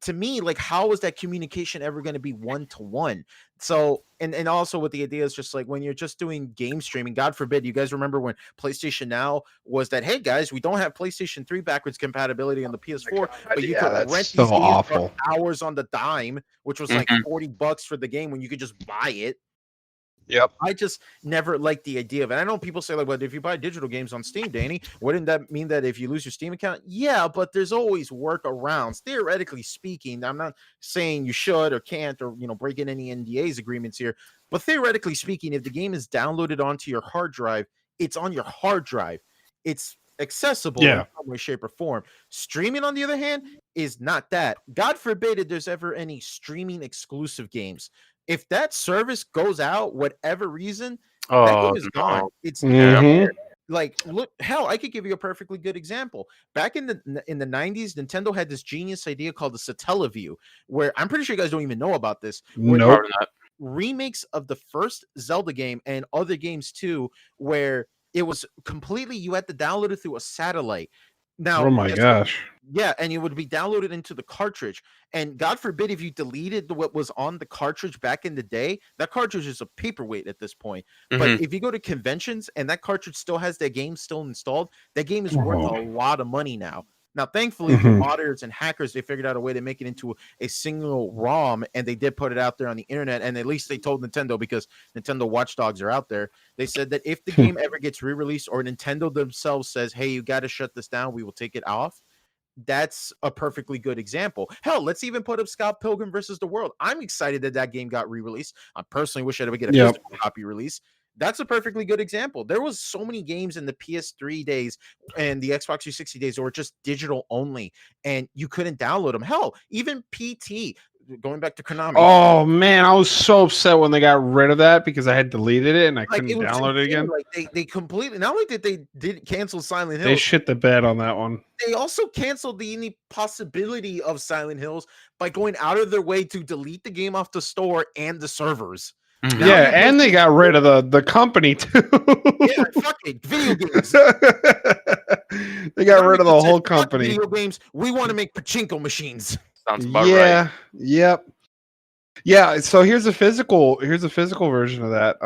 To me, like, how is that communication ever going to be one-to-one? So, and also with the idea is just like when you're just doing game streaming, God forbid, you guys remember when PlayStation Now was that, hey guys, we don't have PlayStation 3 backwards compatibility on the PS4, but you could that's rent so these games for awful. hours on the dime, which was like Mhm. $40 for the game when you could just buy it. Yep. I just never liked the idea of it. I know people say like, "Well, if you buy digital games on Steam, Danny, wouldn't that mean that if you lose your Steam account?" Yeah, but there's always workarounds. Theoretically speaking, I'm not saying you should or can't or break in any NDAs agreements here. But theoretically speaking, if the game is downloaded onto your hard drive, it's on your hard drive. It's accessible in Yeah. some way, shape, or form. Streaming, on the other hand, is not that. God forbid if there's ever any streaming exclusive games. If that service goes out, whatever reason, that Oh game is gone. no. It's Yeah. dead. Mm-hmm. Like, look, hell, I could give you a perfectly good example. Back in the 90s, Nintendo had this genius idea called the Satellaview, where I'm pretty sure you guys don't even know about this, where Nope. Probably not. remakes of the first Zelda game and other games too, where it was completely, you had to download it through a satellite. Now, Oh my guess what? gosh. Yeah, and it would be downloaded into the cartridge. And God forbid if you deleted what was on the cartridge back in the day, that cartridge is a paperweight at this point. But Mhm. if you go to conventions and that cartridge still has that game still installed, that game is worth a lot of money now. Now, thankfully, through modders and hackers, they figured out a way to make it into a single ROM, and they did put it out there on the internet. And at least they told Nintendo, because Nintendo watchdogs are out there. They said that if the game ever gets re-released, or Nintendo themselves says, "Hey, you got to shut this down, we will take it off." That's a perfectly good example. Hell, let's even put up Scott Pilgrim versus the World. I'm excited that that game got re-released. I personally wish I would get a physical copy release. That's a perfectly good example. There was so many games in the PS3 days and the Xbox 360 days that were just digital only, and you couldn't download them. Hell, even PT, going back to Konami. Oh man, I was so upset when they got rid of that because I had deleted it and I Like, couldn't it was download it insane. again. Like they completely, not only did they cancel Silent Hill, They shit the bed on that one. they also canceled the any possibility of Silent Hills by going out of their way to delete the game off the store and the servers. Mhm. Now Yeah, you're and they basically- got rid of the company too. Yeah, fuck it, video games. They got rid of the Konami said, whole "Fuck company. Video games. We want to make pachinko machines." Sounds about right. Yeah. Yep. Yeah. So here's a physical version of that.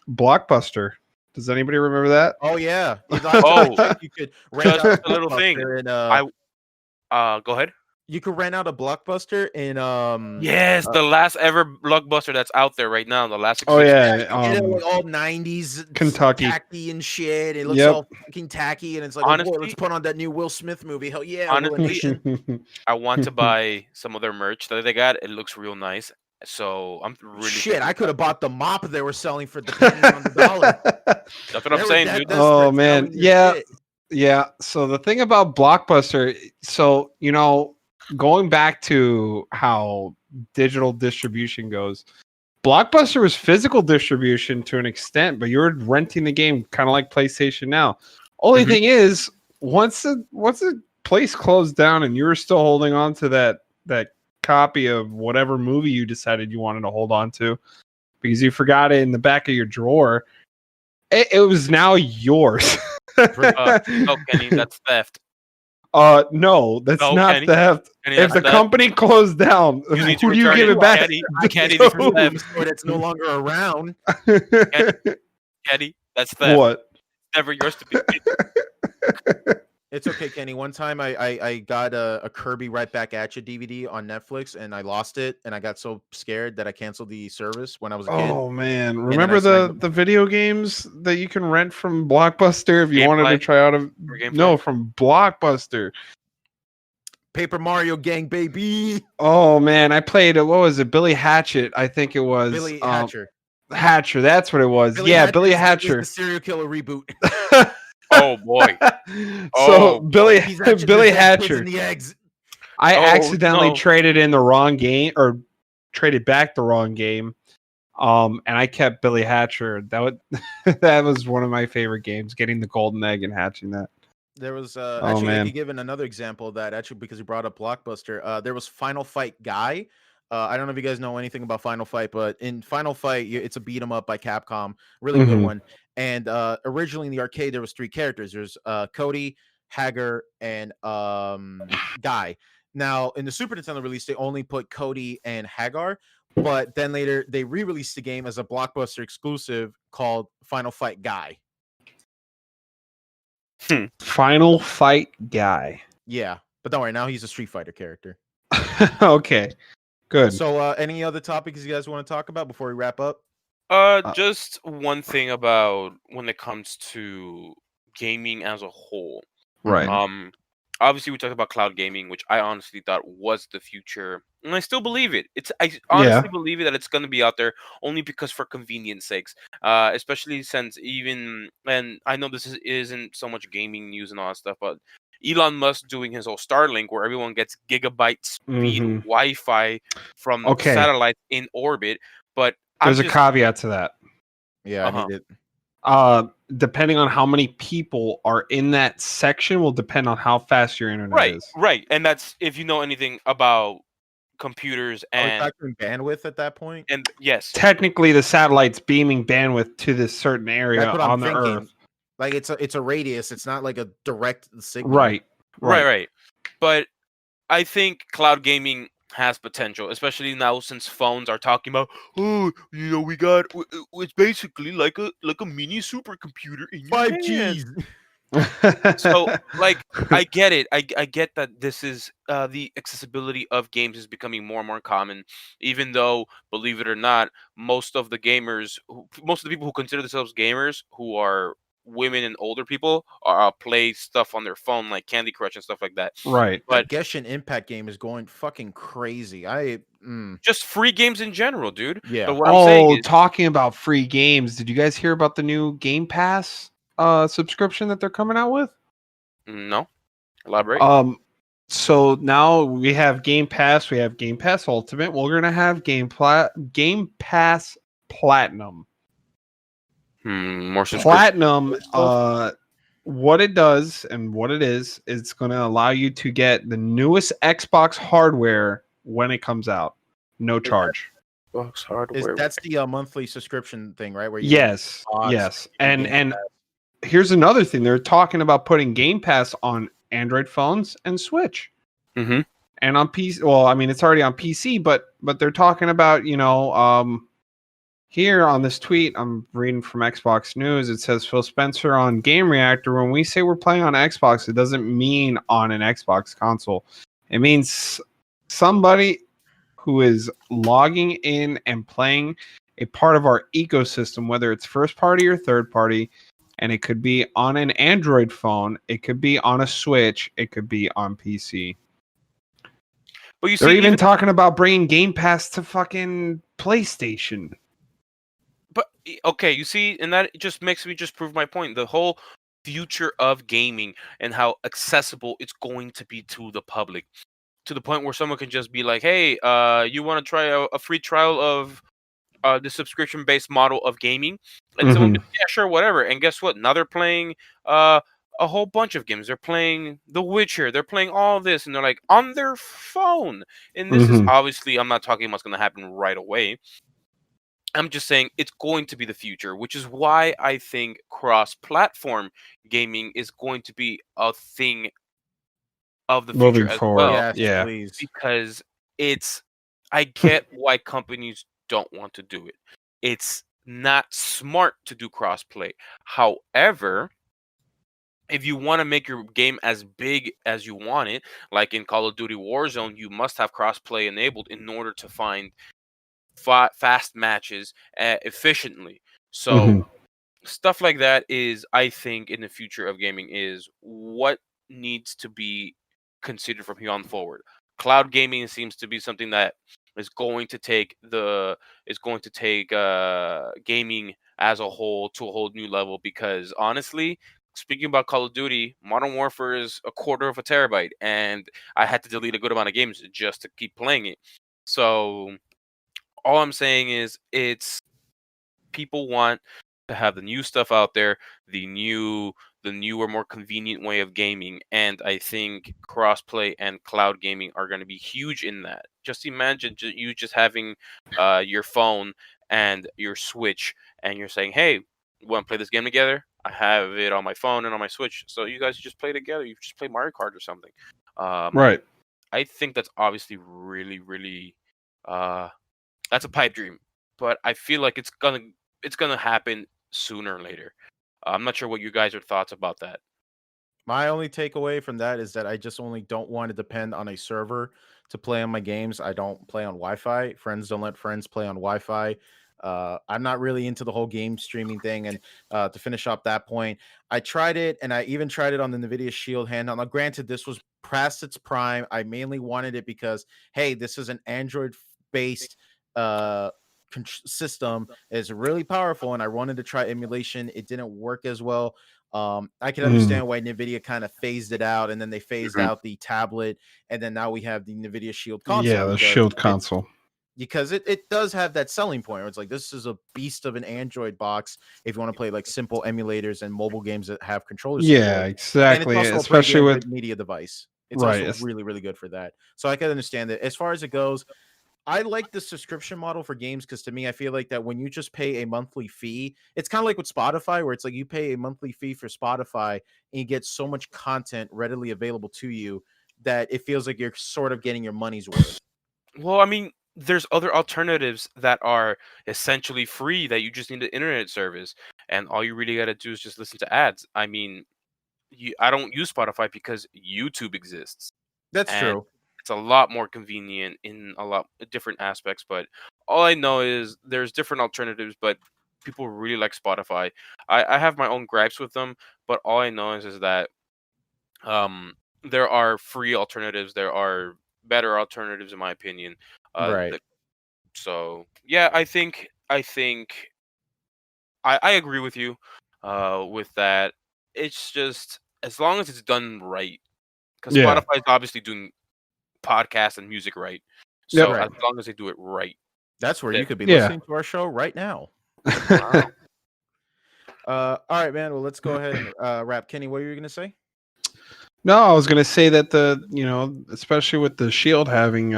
Blockbuster. Does anybody remember that? Oh yeah. Oh, You could rent just out a little thing. Blockbuster and, Go ahead. you could rent out a Blockbuster in Yes, the last ever blockbuster that's out there right now. The last. Oh yeah. you get it, like, all 90s Kentucky. tacky and shit. It looks Yep. all fucking tacky, and it's like, oh boy, let's Honestly- put on that new Will Smith movie. Hell yeah, Will and Honestly, Nation. I want to buy some of their merch that they got. It looks real nice. So I'm really Shit, thinking I could have about bought the mop they were selling for the pennies on the dollar. it. That's what They I'm were saying, that dude. desperate Oh selling man, their yeah, shit. yeah. So the thing about Blockbuster, so going back to how digital distribution goes, Blockbuster was physical distribution to an extent, but you were renting the game kind of like PlayStation now. Only Mhm. thing is, once the place closed down and you were still holding on to that copy of whatever movie you decided you wanted to hold on to because you forgot it in the back of your drawer, it was now yours. No, Kenny, that's theft. No, that's No, not Kenny. theft. Kenny, If that's the theft. company closed down, You need to who do you return give it. it back? Kenny, This this is theft. store that's no longer around. Kenny, that's theft. What? It's never yours to be. It's okay, Kenny. One time I got a Kirby Right Back at You DVD on Netflix, and I lost it, and I got so scared that I canceled the service when I was a kid. Oh man, then remember I signed the video games that you can rent from Blockbuster if you wanted to Gameplay? try out a Gameplay? no from Blockbuster. Paper Mario Gang, baby. Oh man, I played what was it? Billy Hatchet, I think it was. Billy Hatcher. Hatcher, that's what it was. Billy is Hatcher. the serial killer reboot. Oh boy. So Oh, Billy He's actually Billy the kids Hatcher. in the eggs. I Oh, accidentally no. traded in the wrong game or traded back the wrong game. And I kept Billy Hatcher. That was one of my favorite games, getting the golden egg and hatching that. There was Oh, actually, I man. could give another example of that, actually, because you brought up Blockbuster. There was Final Fight Guy. I don't know if you guys know anything about Final Fight, but in Final Fight, it's a beat 'em up by Capcom, really good Mhm. one. And originally in the arcade, there was 3 characters. There's Cody, Hagar, and Guy. Now in the Super Nintendo release, they only put Cody and Hagar, but then later they re-released the game as a Blockbuster exclusive called Final Fight Guy. Final Fight Guy. Yeah, but don't worry, now he's a Street Fighter character. Okay, good. So, any other topics you guys want to talk about before we wrap up? Just one thing about when it comes to gaming as a whole. Right. Obviously we talked about cloud gaming, which I honestly thought was the future, and I still believe it. I honestly believe it that it's going to be out there only because for convenience sakes. Especially since and I know this isn't so much gaming news and all that stuff, but Elon Musk doing his whole Starlink where everyone gets gigabyte speed Mhm. Wi-Fi from Okay. satellites in orbit, but There's a caveat to that. Yeah, I Uh-huh. need it. depending on how many people are in that section will depend on how fast your internet Right, is. right, and that's if you know anything about computers Are we and factoring bandwidth at that point? yes, Technically, the satellite's beaming bandwidth to this certain area That's what I'm on the thinking. Earth. Like it's a radius. It's not like a direct signal. Right. right. But I think cloud gaming has potential, especially now since phones are talking about, oh, we got it's basically like a mini supercomputer in your hand. 5Gs. So, like, I get it. I get that this is the accessibility of games is becoming more and more common. Even though, believe it or not, most of the people who consider themselves gamers, who are women and older people, play stuff on their phone like Candy Crush and stuff like that. Right. But That Genshin Impact game is going fucking crazy. just free games in general, dude. Yeah. But what I'm saying is, Talking about free games, did you guys hear about the new Game Pass subscription that they're coming out with? no, elaborate. So now we have Game Pass, we have Game Pass Ultimate. We're gonna have Game Pass Platinum. More subscription. Platinum, what it does and what it is, it's going to allow you to get the newest Xbox hardware when it comes out, no charge. Xbox hardware. That's the monthly subscription thing, right? Where you Yes, Xbox yes, and and here's another thing: they're talking about putting Game Pass on Android phones and Switch, Mm-hmm. and on PC. Well, I mean, it's already on PC, but they're talking about here on this tweet, I'm reading from Xbox News. It says Phil Spencer on Game Reactor. When we say we're playing on Xbox, it doesn't mean on an Xbox console. It means somebody who is logging in and playing a part of our ecosystem, whether it's first party or third party. And it could be on an Android phone. It could be on a Switch. It could be on PC. But They're even talking about bringing Game Pass to fucking PlayStation. But okay, you see, and that just makes me just prove my point. The whole future of gaming and how accessible it's going to be to the public, to the point where someone can just be like, "Hey, you want to try a free trial of the subscription-based model of gaming?" And someone, be like, yeah, sure, whatever. And guess what? Now they're playing a whole bunch of games. They're playing The Witcher. They're playing all this, and they're like on their phone. And this is obviously, I'm not talking about what's going to happen right away. I'm just saying it's going to be the future, which is why I think cross-platform gaming is going to be a thing of the future as well. Yes, Yeah. please. Because I get why companies don't want to do it. It's not smart to do crossplay. However, if you want to make your game as big as you want it, like in Call of Duty Warzone, you must have crossplay enabled in order to find fast matches efficiently. So stuff like that is, I think, in the future of gaming is what needs to be considered from here on forward. Cloud gaming seems to be something that is going to take gaming as a whole to a whole new level, because honestly, speaking about Call of Duty, Modern Warfare is a quarter of a terabyte, and I had to delete a good amount of games just to keep playing it. So all I'm saying is, it's people want to have the new stuff out there, the newer, more convenient way of gaming, and I think crossplay and cloud gaming are going to be huge in that. Just imagine you just having your phone and your Switch, and you're saying, "Hey, you want to play this game together? I have it on my phone and on my Switch, so you guys just play together. You just play Mario Kart or something." Right. I think that's obviously really, really that's a pipe dream, but I feel like it's gonna happen sooner or later. I'm not sure what you guys are thoughts about that. My only takeaway from that is that I just only don't want to depend on a server to play on my games. I don't play on Wi-Fi. Friends don't let friends play on Wi-Fi. I'm not really into the whole game streaming thing. And to finish up that point, I tried it, and I even tried it on the NVIDIA Shield handheld. Now, granted, this was past its prime. I mainly wanted it because, hey, this is an Android-based system. It's really powerful, and I wanted to try emulation. It didn't work as well. I can understand why NVIDIA kind of phased it out, and then they phased out the tablet, and then now we have the NVIDIA Shield console. Yeah, the Shield console. because it does have that selling point where it's like this is a beast of an Android box if you want to play like simple emulators and mobile games that have controller support. Yeah, And it's exactly. also a pretty Especially damn with good media device. It's right. also really, really good for that. So I can understand it. As far as it goes, I like the subscription model for games because to me, I feel like that when you just pay a monthly fee, it's kind of like with Spotify, where it's like you pay a monthly fee for Spotify and you get so much content readily available to you that it feels like you're sort of getting your money's worth. Well, I mean, there's other alternatives that are essentially free that you just need an internet service, and all you really got to do is just listen to ads. I mean, I don't use Spotify because YouTube exists, That's and true. it's a lot more convenient in a lot different aspects. But all I know is there's different alternatives, but people really like Spotify. I have my own gripes with them, but all I know is that um, there are free alternatives. There are better alternatives, in my opinion. Right. So yeah, I agree with you with that. It's just as long as it's done right, because Yeah. Spotify is obviously doing podcasts and music right. Yep. So Right. as long as they do it right, That's where then you could be Yeah. listening to our show right now. wow. All right, man. Well, let's go ahead and wrap. Kenny, what were you gonna say? No, I was gonna say that especially with the Shield having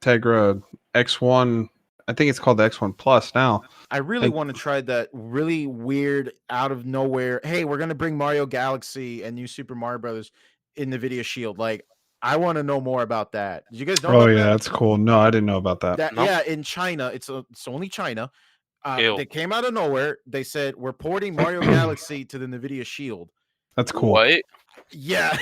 Tegra X1, I think it's called the X1 Plus now. I really want to try that really weird out of nowhere. Hey, we're gonna bring Mario Galaxy and New Super Mario Brothers in the Video Shield. Like, I want to know more about that. Did you guys know Oh about yeah, that? that's cool. No, I didn't know about that. No, In China, it's only China. ew. They came out of nowhere. They said we're porting Mario Galaxy to the Nvidia Shield. That's cool. What? Yeah,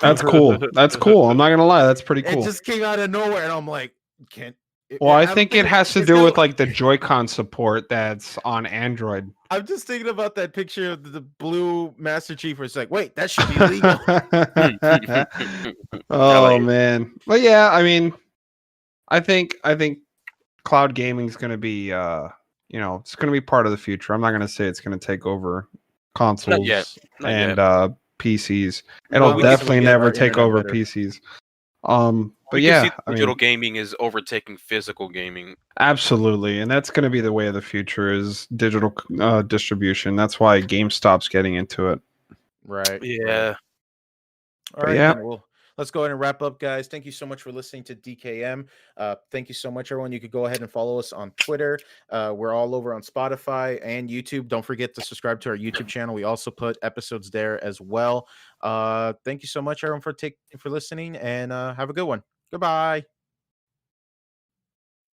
That's cool. That's cool. I'm not gonna lie, that's pretty it cool. just came out of nowhere, and I'm like, can't. Well, I don't think it has to it's do gotta- with like the Joy-Con support that's on Android. I'm just thinking about that picture of the blue Master Chief. Where it's like, wait, that should be legal. Oh man. But yeah, I mean, I think cloud gaming is going to be it's going to be part of the future. I'm not going to say it's going to take over consoles Not yet. Not and yet. PCs. Well, It'll we definitely get never our take internet over better. PCs. But We yeah, can see I digital mean, gaming is overtaking physical gaming. absolutely, and that's going to be the way of the future is digital distribution. That's why GameStop's getting into it. Right. Yeah. All But right, yeah. then. Well, let's go ahead and wrap up, guys. Thank you so much for listening to DKM. Thank you so much, everyone. You could go ahead and follow us on Twitter. We're all over on Spotify and YouTube. Don't forget to subscribe to our YouTube channel. We also put episodes there as well. Thank you so much, everyone, for listening, and have a good one. Goodbye.